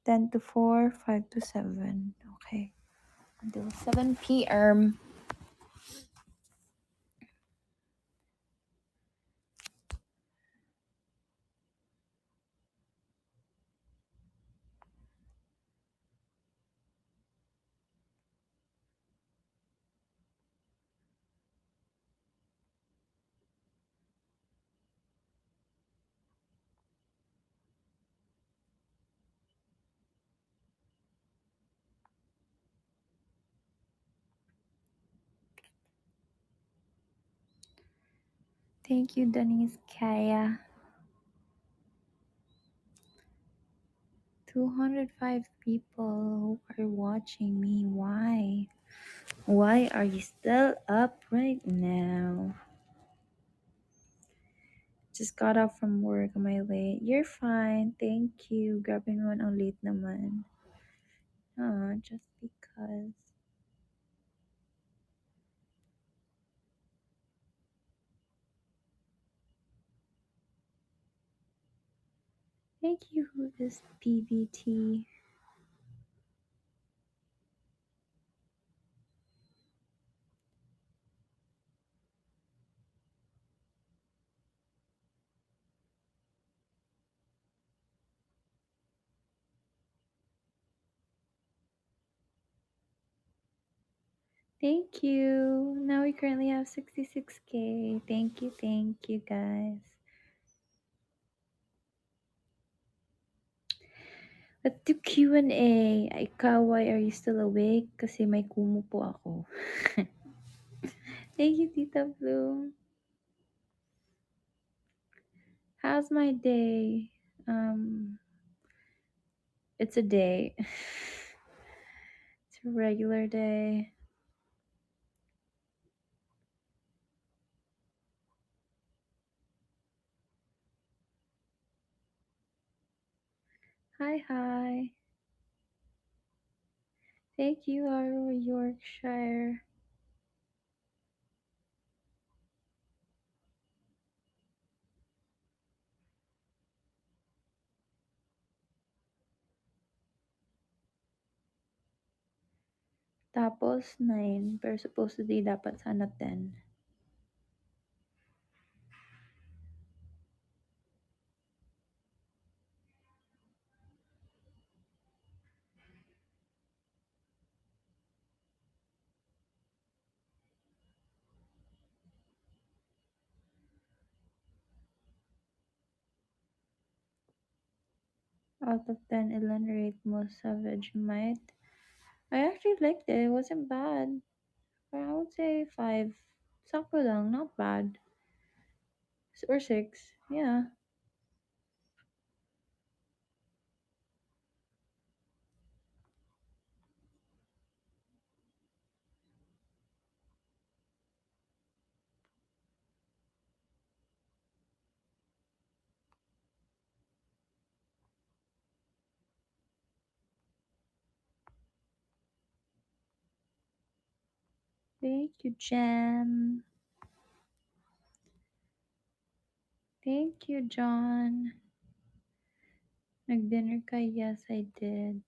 Speaker 1: 10 to 4, 5 to 7. Okay. Until 7 p.m. Thank you, Denise Kaya. 205 people are watching me. Why? Why are you still up right now? Just got off from work. Am I late? You're fine. Thank you. Grabbing one on late naman. Just because. Thank you. Who is PVT? Thank you. Now we currently have 66K. Thank you guys. Let's do Q&A. Ikaw, why are you still awake? Kasi may kumu po ako. Thank you, Tita Bloom. How's my day? It's a day. It's a regular day. Hi. Thank you, our Yorkshire. Tapos 9, pero supposedly dapat sana 10. Out of 10, ilan rate mo sa Vegemite? I actually liked it. It wasn't bad. But I would say 5. Sakto lang, not bad. Or 6. Yeah. Thank you, Jem. Thank you, John. Nag-dinner ka? Yes, I did.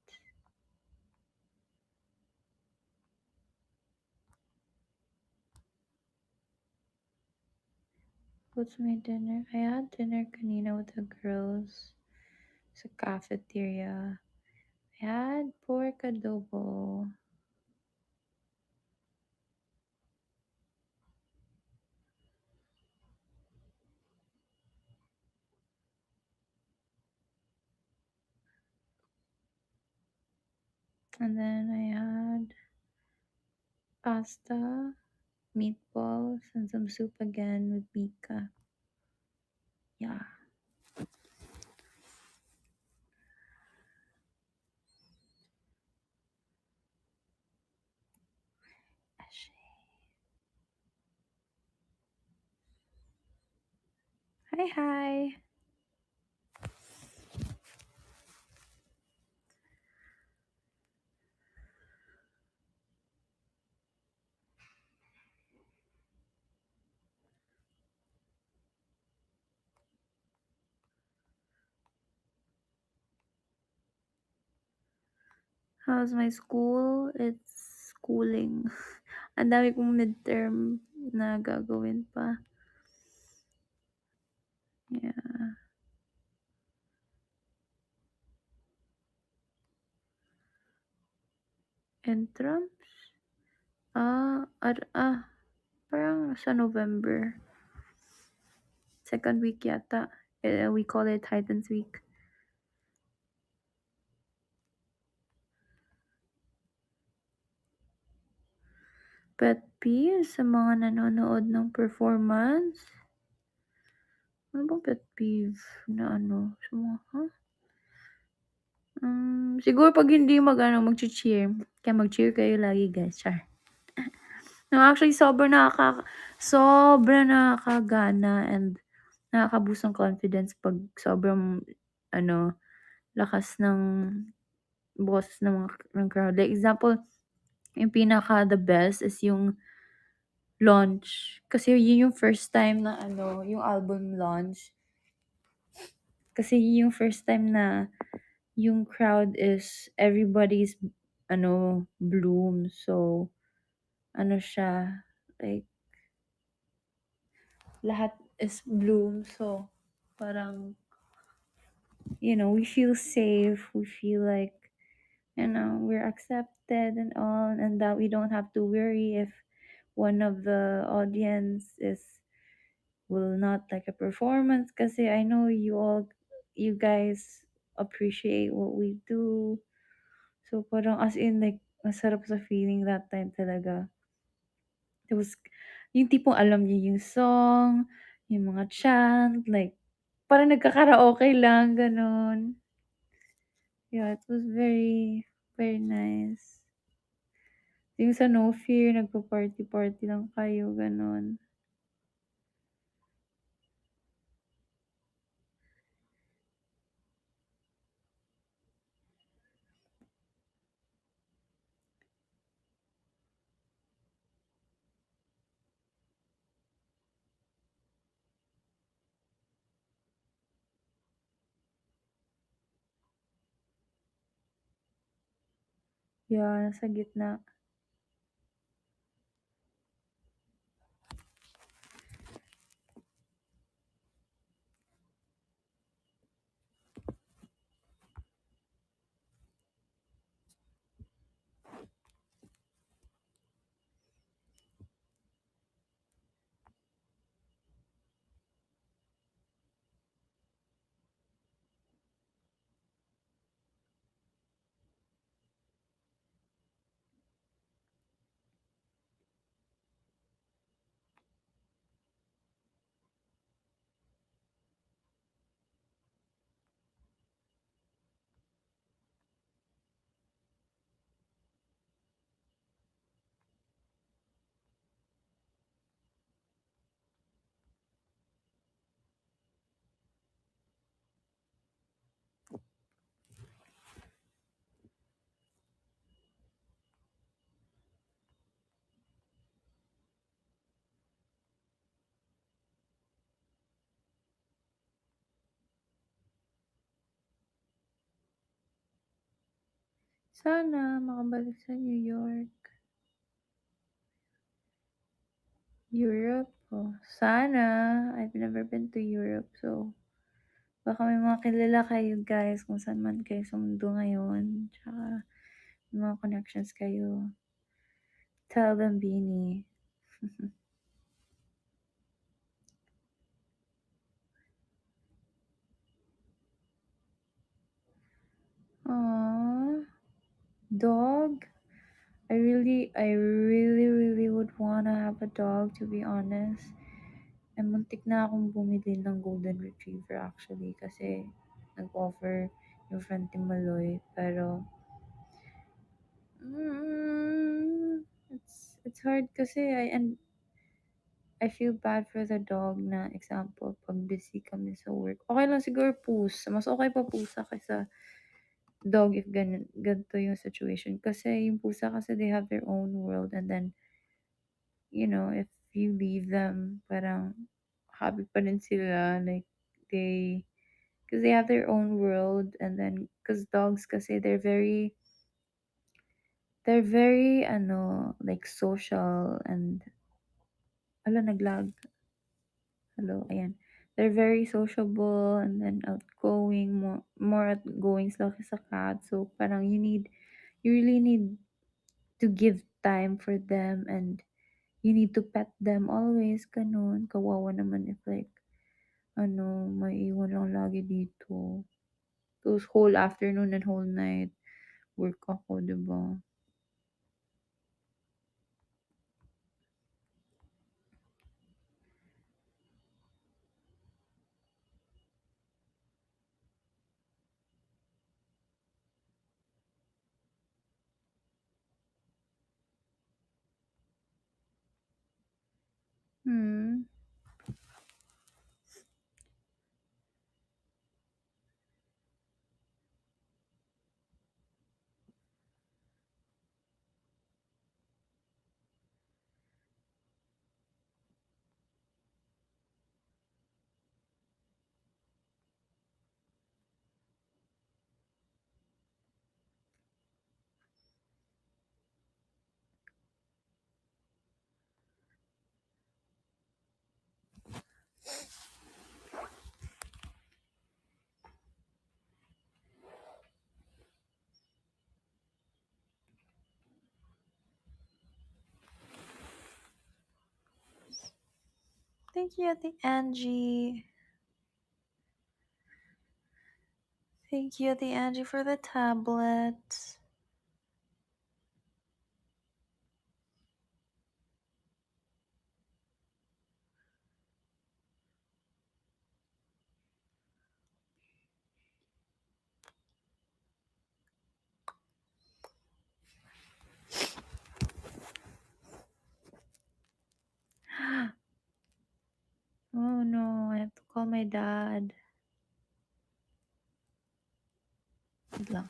Speaker 1: What's my dinner? I had dinner kanina with the girls sa cafeteria. I had pork adobo. And then I had pasta, meatballs, and some soup again with Mika. Yeah. Hi, hi. How's my school? It's schooling. Ang dami kong midterm na gagawin pa. Yeah. Entrance? Parang sa November. Second week yata. We call it Titans Week. Pet peeve sa mga nanonood ng performance? Ano bang pet peeve na ano? Sa mga, siguro pag hindi mag-cheer. Kaya mag-cheer kayo lagi, guys. Char. No, actually, sobrang nakakagana and nakaka-boost ng confidence pag sobrang, lakas ng boses ng crowd. Like, example, yung the best is yung launch. Kasi yun yung first time na, yung album launch. Kasi yun yung first time na yung crowd is everybody's, bloom. So, siya, like, lahat is bloom. So, parang, we feel safe. We feel like, we're accepted and all, and that we don't have to worry if one of the audience will not like a performance. Kasi I know you guys appreciate what we do. So, parang as in, like, masarap sa feeling that time talaga. It was, yung tipong alam niyo yung song, yung mga chant, like, parang nagkakaraoke lang, ganun. Yeah, it was very, very nice. Yung sa No Fear, nagpa-party-party lang kayo, ganun. Yeah, nasa gitna. Sana makabalik sa New York. Europe ko. Sana. I've never been to Europe, so baka may mga kilala kayo guys kung saan man kayo sa mundo ngayon. Tsaka may mga connections kayo. Tell them, Beanie. Aww. Dog? I really would wanna have a dog, to be honest. Muntik na akong bumili ng golden retriever actually kasi nag-offer yung friend ni Maloy. Pero, it's hard kasi I feel bad for the dog na example, pag busy kami sa work. Okay lang siguro pusa. Mas okay pa pusa kaysa dog if ganito yung situation. Kasi yung pusa kasi they have their own world and then, if you leave them, parang happy pa rin sila. Like, because they have their own world and then, because dogs kasi they're very, like social and, naglag. Hello, ayan. They're very sociable and then outgoing, more outgoing sila sa cat. So, parang you really need to give time for them and you need to pet them always, ganun. Kawawa naman if like, maiiwan lang lagi dito. Those whole afternoon and whole night, work ako, diba? Hmm. Thank you, Ate Angie. Thank you, Ate Angie, for the tablet. Oh no, I have to call my dad. Wait lang.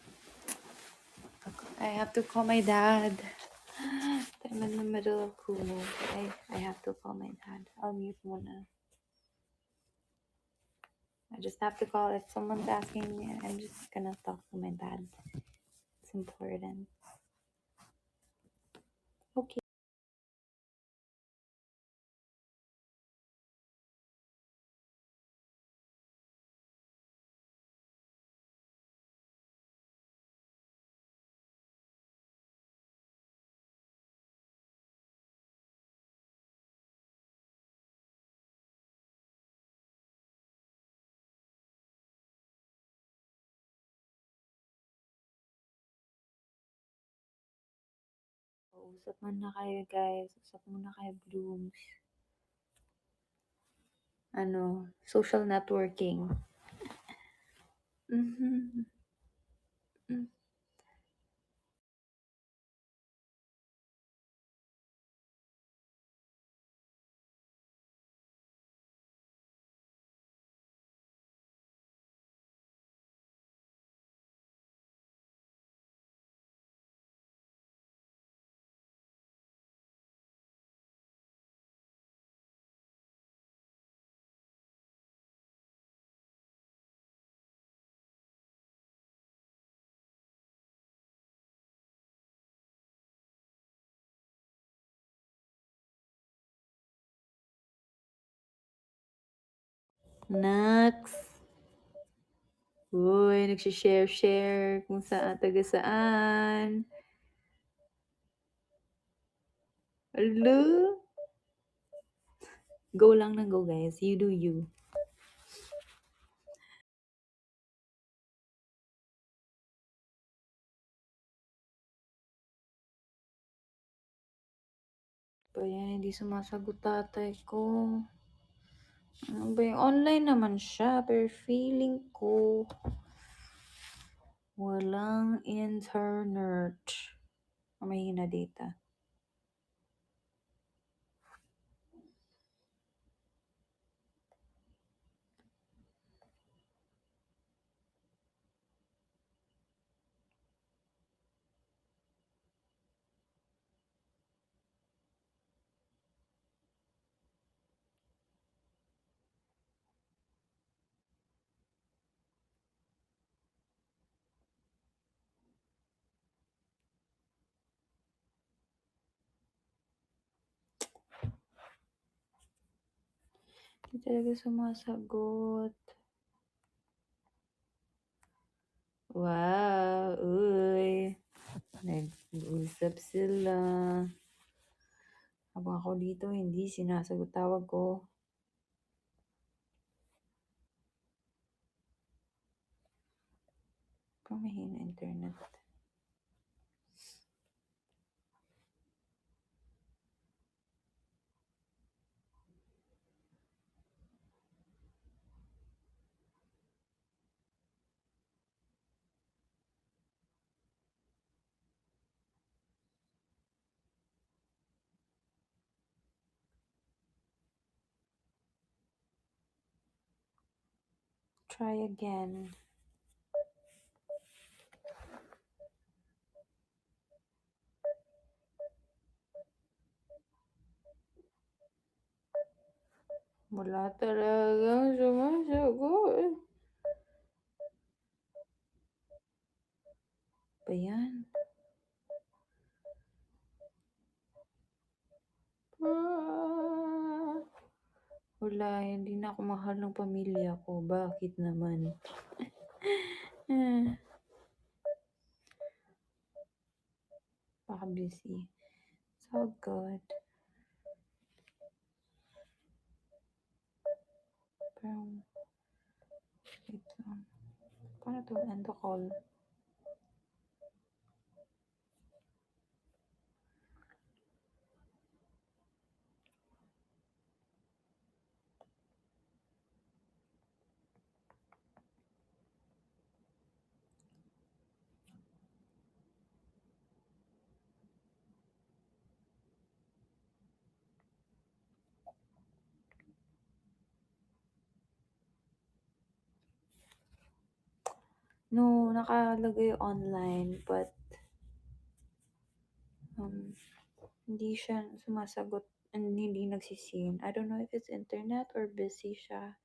Speaker 1: I have to call my dad. I'm in the middle of Kumu. I have to call my dad. I'll mute muna. I just have to call. If someone's asking me, I'm just gonna talk to my dad. It's important. Okay. Usap muna kayo, guys. Usap muna kayo, Blooms. Social networking. Mhm.
Speaker 2: Next. Uy, nagsishare-share kung saan, taga saan. Alo? Go lang ng go, guys. You do you. Pa yan, hindi sumasagot tatay ko. Ano ba yung online naman siya, pero feeling ko walang internet. O mahina data. Hindi talaga sumasagot. Wow, uy. Nag-usap sila. Habang ako dito, hindi sinasagot tawag ko. Parang mahina internet. Try again. Wala talagang sumasagot. Ba yan? Ah, wala, hindi na ako mahal ng pamilya ko. Bakit naman? Baka busy. So good. Pero, wait lang. Paano to end the call? No, nakalagay online, but hindi siya sumasagot and hindi nagsisin. I don't know if it's internet or busy siya.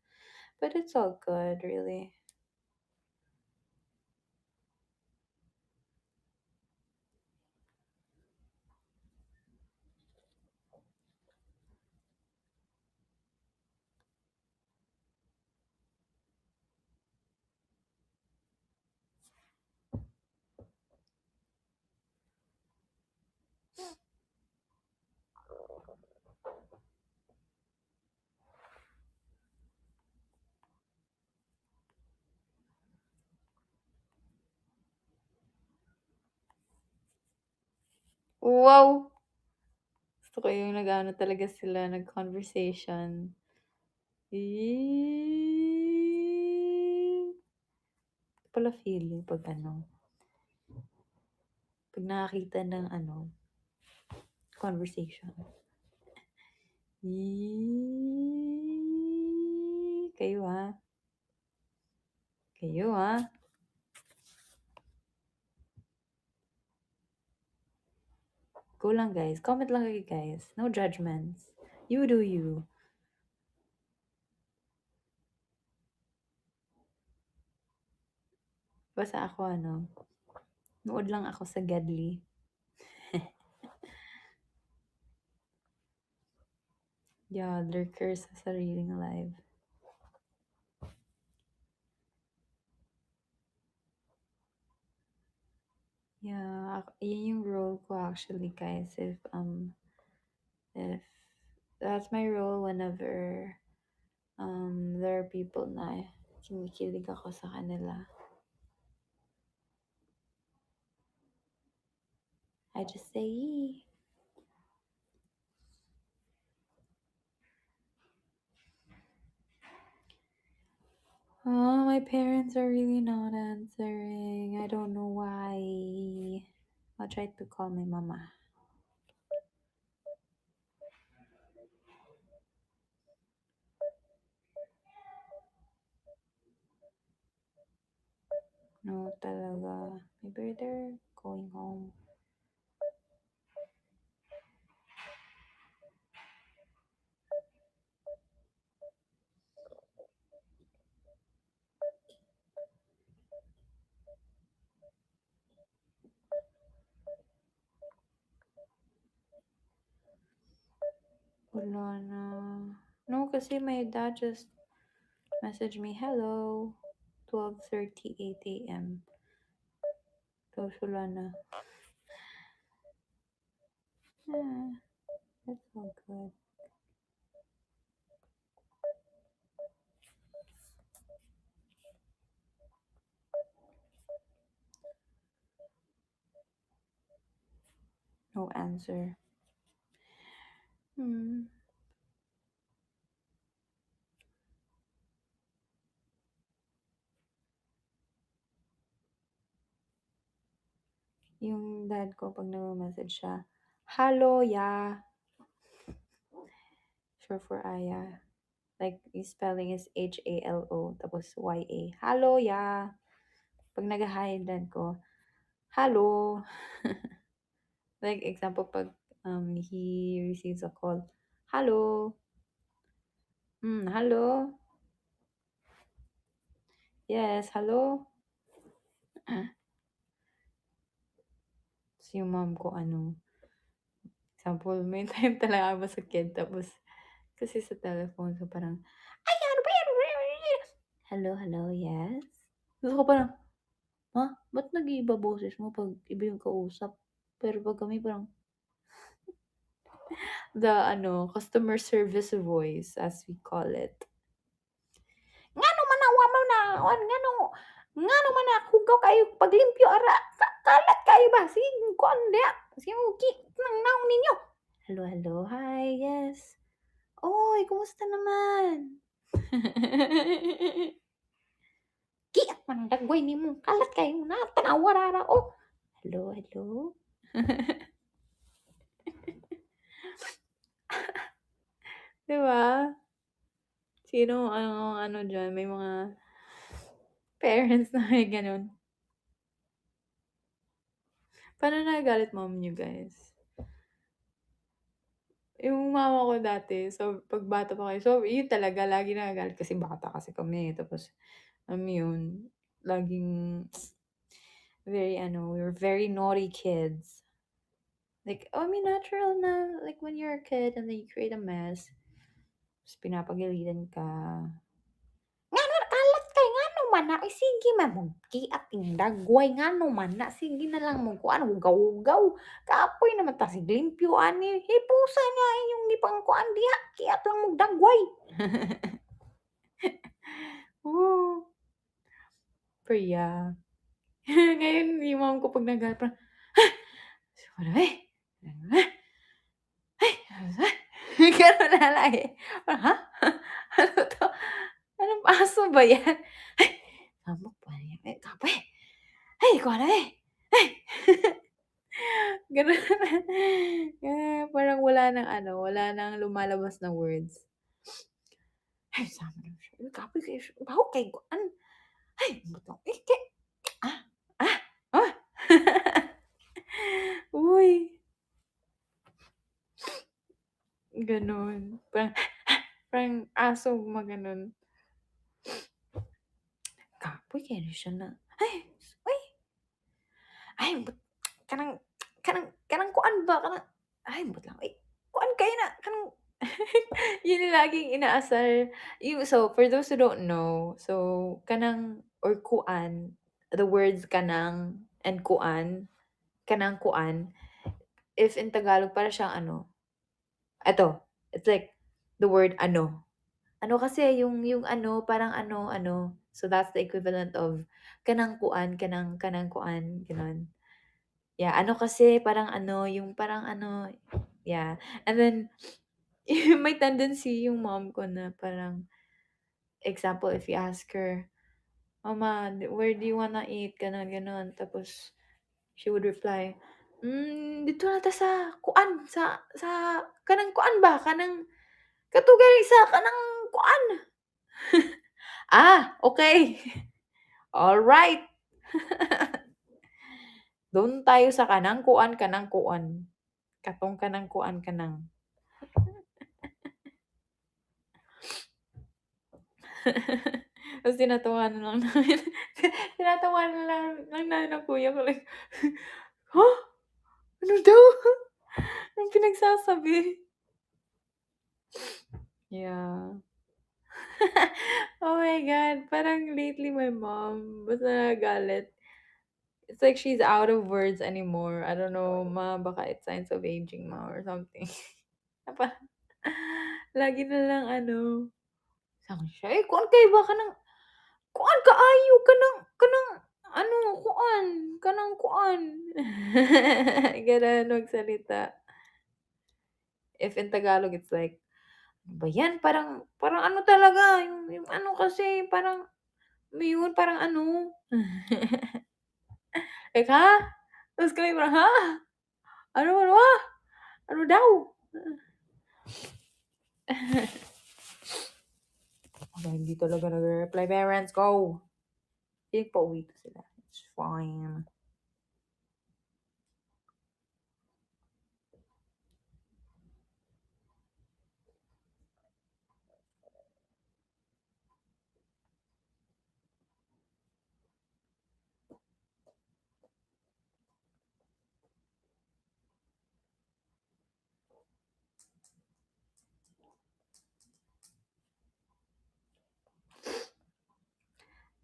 Speaker 2: But it's all good, really. Wow! Gusto ko yung nag-ano talaga sila, nag-conversation. Ito pala feeling pag pag nakakita ng conversation. Kayo ha? Kayo ha? Go lang guys. Comment lang kayo guys. No judgments. You do you. Basta ako nood lang ako sa Gadly. Yeah, lurker sa sariling live.
Speaker 1: actually, guys, if that's my role whenever there are people na kinikilig ako sa kanila. I just say yee. Oh, my parents are really not answering. I don't know why. I'll try to call my mama. No, talaga. Maybe they're going home. Wala na. No, kasi my dad just messaged me, hello, 12:38 a.m. Tapos wala na. Yeah, that's all good. No answer. Yung dad ko, pag nag-message siya, hello, ya. Short for Aya. Like, yung spelling is H-A-L-O, tapos Y-A. Hello, ya. Pag nag-hi dad ko, hello. Like, example, pag he receives a call, hello. Hello. Yes, hello. Tapos yung mom ko, example, may time talaga ako masakit, tapos, kasi sa telephone, so parang, ay, ano ba yan? Hello, yes? Tapos ko parang, ha? Ba't nag-iiba boses mo pag iba yung kausap? Pero pag kami parang, the, customer service voice, as we call it. Ngano man na, wama na, ngano man na, hugaw kayo, paglimpyo, ara, kalat kayo ba? Sige, kuan dia. Sige, nang naong ninyo. Hello, hi, yes. Oy, kumusta naman? Kiat man ang dagway ni mo. Kalat kayo na. Tanawa rara. Oh. Hello. Diba? Sino, dyan, may mga parents na may ganun. Paano nagagalit mom niyo, guys? Yung mama ko dati, so pag bata pa kayo, so yun talaga, lagi nagagalit kasi bata kasi kami. Tapos, yun, laging, we're very naughty kids. Like, natural na, like, when you're a kid and then you create a mess, tapos pinapagalitan ka. Ngano, kalat kay, ngano man na, ay sige man, magkiat yung dagway, ngano man na, sige na lang mo, kuan, ugaw-ugaw. Kapoy naman ta, si limpyo, ani, hipusa niya, yung ipang kuan diha, kiat lang mo dagway. Oh. Pero yeah. Ngayon, yung mom ko pag nagalit, parang, gano'n na lang eh. Parang, ha? Ano 'to? Anong aso ba 'yan? Ay, sabog pa yan. Eh, kape. Ay, ikaw na eh. Ay. Gano'n na. Parang wala nang lumalabas na words. Ay, sama na siya. Uy, kape kayo siya. Baho kay kuan. Ay, butang. Eh, ah. Uy. Gano'n. Parang aso gumaganon. Kapoy kaya siya na. Ay, uy. Ay, kanang kuan ba? Ay, lang. Ay, kuan kayo na. Yun yung laging inaasar. So, for those who don't know, so, or kuan, the words kanang and kanang kuan, if in Tagalog para siyang ano, eto, it's like the word ano. Ano kasi yung ano parang ano. So that's the equivalent of kanang kuan, kanang kuan, gano'n. Yeah, ano kasi parang ano, yung parang ano, yeah. And then may tendency yung mom ko na parang example, if you ask her, "Mama, where do you wanna eat?" Gano'n, gano'n. Tapos she would reply, dito na ta sa kuan, sa kanang kuan ba, kanang kato gali sa kanang kuan." Ah, okay. Alright. Do'n tayo sa kanang kuan, kanang kuan. Katong kanang kuan, kanang. Tapos tinatawanan lang namin tinatawanan lang namin ng kuya ko like, "Huh? Ano daw? Anong pinagsasabi?" Yeah. Oh my God, parang lately my mom basta nagagalit, it's like she's out of words anymore. I don't know, baka it's signs of aging or something. Na parang lagi na lang ano, sabi siya, "Eh, kuan kay ba kanang kuan kaayo kanang ano, kanang kuan." Gano'n magsalita. If in Tagalog, it's like, "Ano ba 'yan, parang parang ano talaga, yung ano kasi parang yun parang ano." Like, "Ha?" Tapos kami parang, "Ha? Ano, ano daw?" Aba, hindi talaga nagre-reply parents ko. Sige, pauwi na sila. It's fine.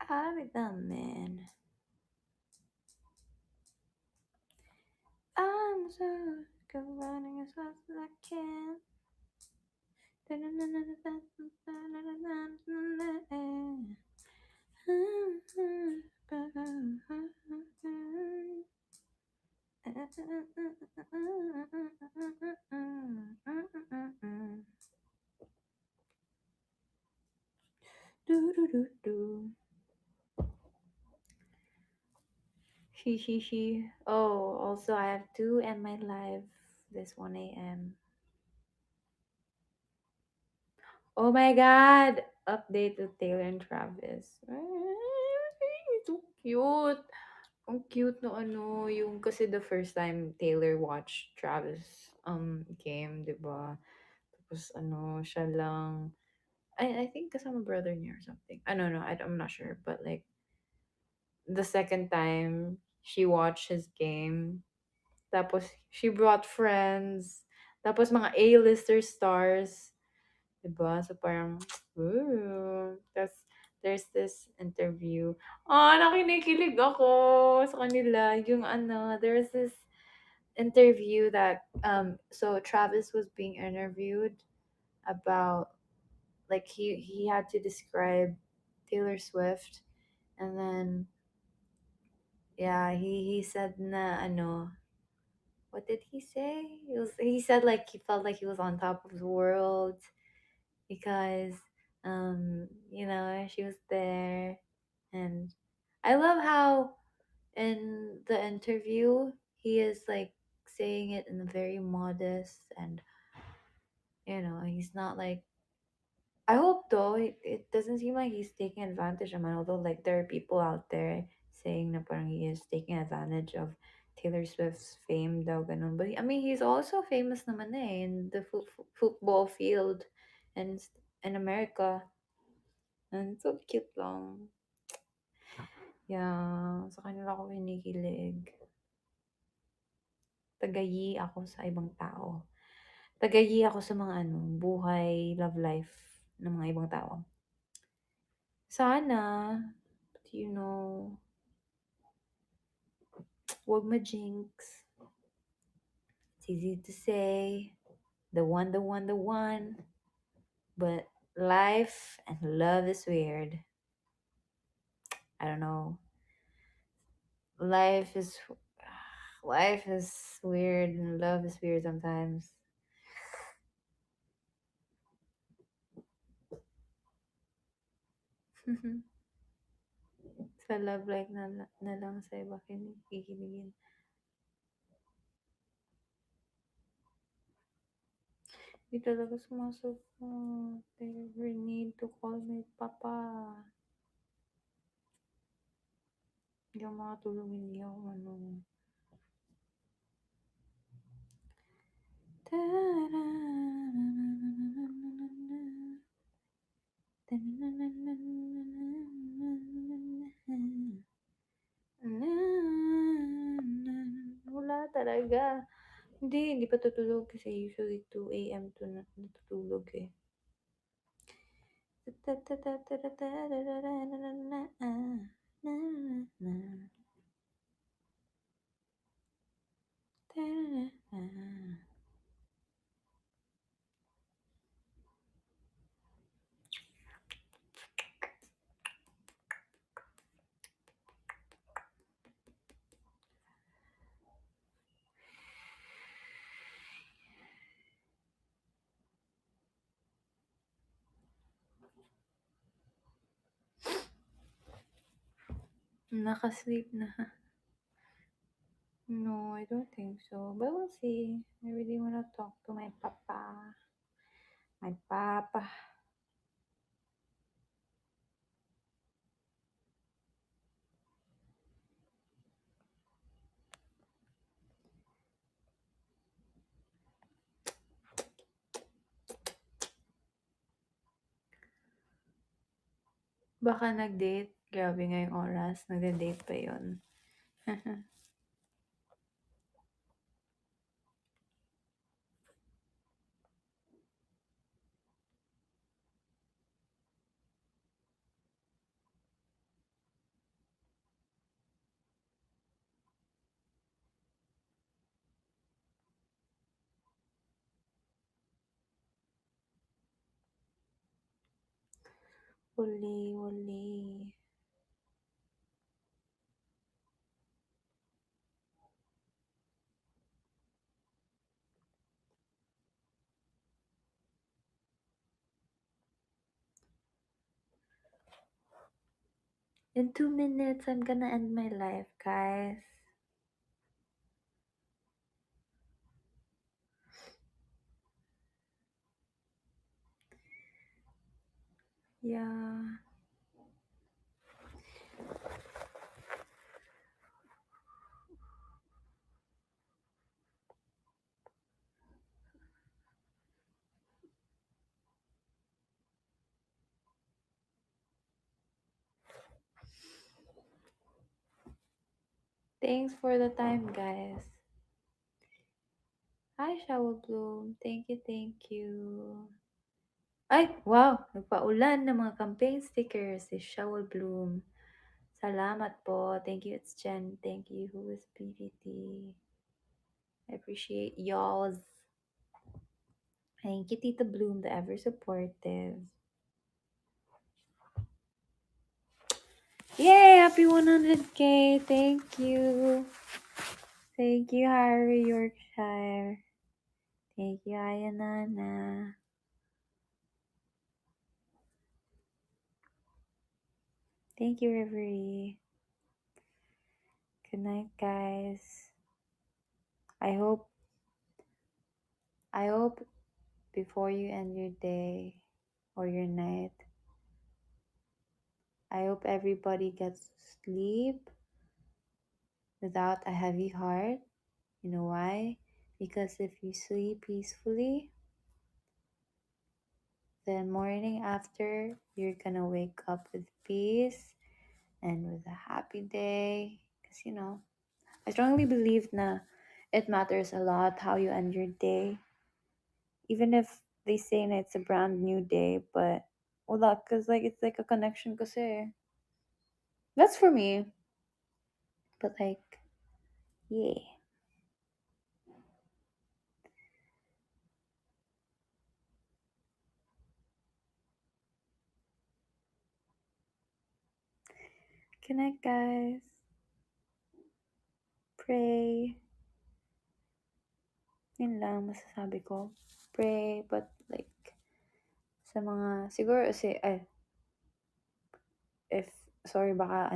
Speaker 1: I'll be the man. I'm so good running as fast as I can. Do. She. Oh, also I have to end my live this 1 a.m. Oh my God! Update to Taylor and Travis. So cute. Ang cute no ano, yung kasi the first time Taylor watched Travis game, 'di ba? Tapos ano, siya lang I think kasama brother niya or something. I don't know, I'm not sure, but like the second time she watched his game, tapos she brought friends, tapos mga A-lister stars. 'Di ba? So parang, ooh. Tas there's this interview. Nakinikilig ako sa kanila. Yung ano, there's this interview that so Travis was being interviewed about like he had to describe Taylor Swift, and then yeah, he said na ano, what did he say? He said like he felt like he was on top of the world because she was there. And I love how in the interview he is like saying it in a very modest, and he's not like, I hope though it doesn't seem like he's taking advantage of man, although like there are people out there saying na parang he is taking advantage of Taylor Swift's fame daw ganun. But I mean he's also famous naman in the football field and in America. And so cute lang. Yeah, sa kanila ako kinikilig. Tagayi ako sa ibang tao. Tagayi ako sa mga buhay, love life ng mga ibang tao. Sana, but wag ma-jinx. It's easy to say, the one, the one, the one, but life and love is weird. I don't know. Life is life is weird and love is weird sometimes. Sa love life na lang sa iba kikiligin. Di talaga sumasagot. I ever need to call my papa. Hindi ako makatulog, hindi ako ano. Wala talaga. Hindi pa tutulog kasi usually 2 a.m. to natutulog eh. Nakasleep na. No, I don't think so. But we'll see. I really want to talk to my papa. My papa. Baka nag-date. Grabe ngayong oras. Nagda-date pa yun. Wali. In 2 minutes, I'm gonna end my life, guys. Yeah. Thanks for the time, guys. Hi, Shower Bloom. Thank you. Ay, wow! Nagpaulan ng mga campaign stickers si Shower Bloom. Salamat po. Thank you, it's Jen. Thank you, who is PDT. I appreciate y'all's. Thank you, Tita Bloom, the ever supportive. Yay! Happy 100K! Thank you. Thank you, Harry Yorkshire. Thank you, Ayanana. Thank you, Reverie. Good night, guys. I hope before you end your day or your night, I hope everybody gets sleep without a heavy heart. You know why? Because if you sleep peacefully, then morning after, you're gonna wake up with peace and with a happy day. Because, I strongly believe na it matters a lot how you end your day. Even if they say na it's a brand new day, but wala, because it's like a connection kasi. That's for me. But yeah. Good night, guys. Pray. Yun lang masasabi ko. Pray, but like, sa mga, siguro, if, sorry, baka,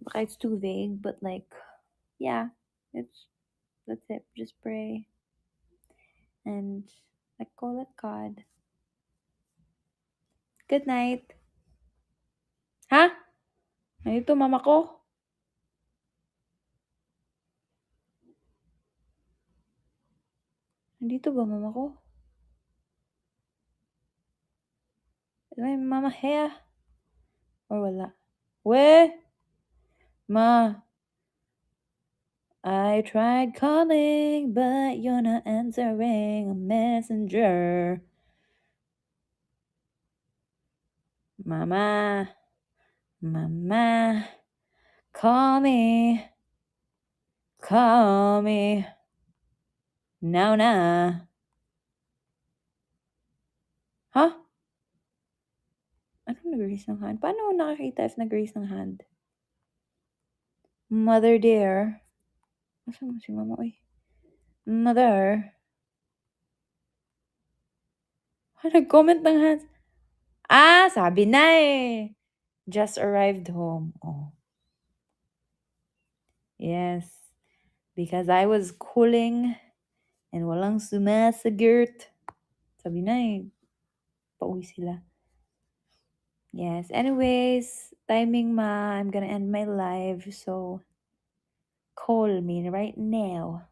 Speaker 1: baka it's too vague, but like, yeah, that's it. Just pray. And, like, call it God. Good night. Ha? Nandito, mama ko. Nandito ba mama ko? Is my mama here? Or wala? Where? Ma. I tried calling, but you're not answering a messenger. Mama. Mama. Call me. Call me. Now na. Huh? Anong nag-raise ng hand? Paano ako nakakita if nag-raise ng hand? Mother dear. Asan mo si mama? Uy. Mother. Nag-comment ng hands. Sabi na eh. Just arrived home. Oh. Yes. Because I was cooling and walang sumasagot. Sabi na eh. Pauwi sila. Yes. Anyways, timing ma. I'm gonna end my live. So, call me right now.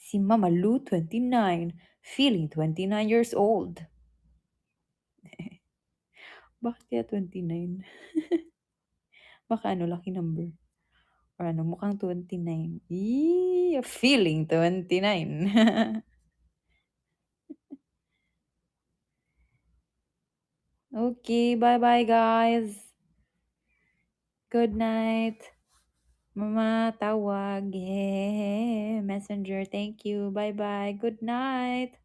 Speaker 1: Si Mama Lou, 29. Feeling 29 years old. Bakit kaya 29? Baka lucky number. Or mukhang 29. Feeling 29. Okay, bye-bye, guys. Good night. Mama, tawag. Yeah, messenger. Thank you. Bye-bye. Good night.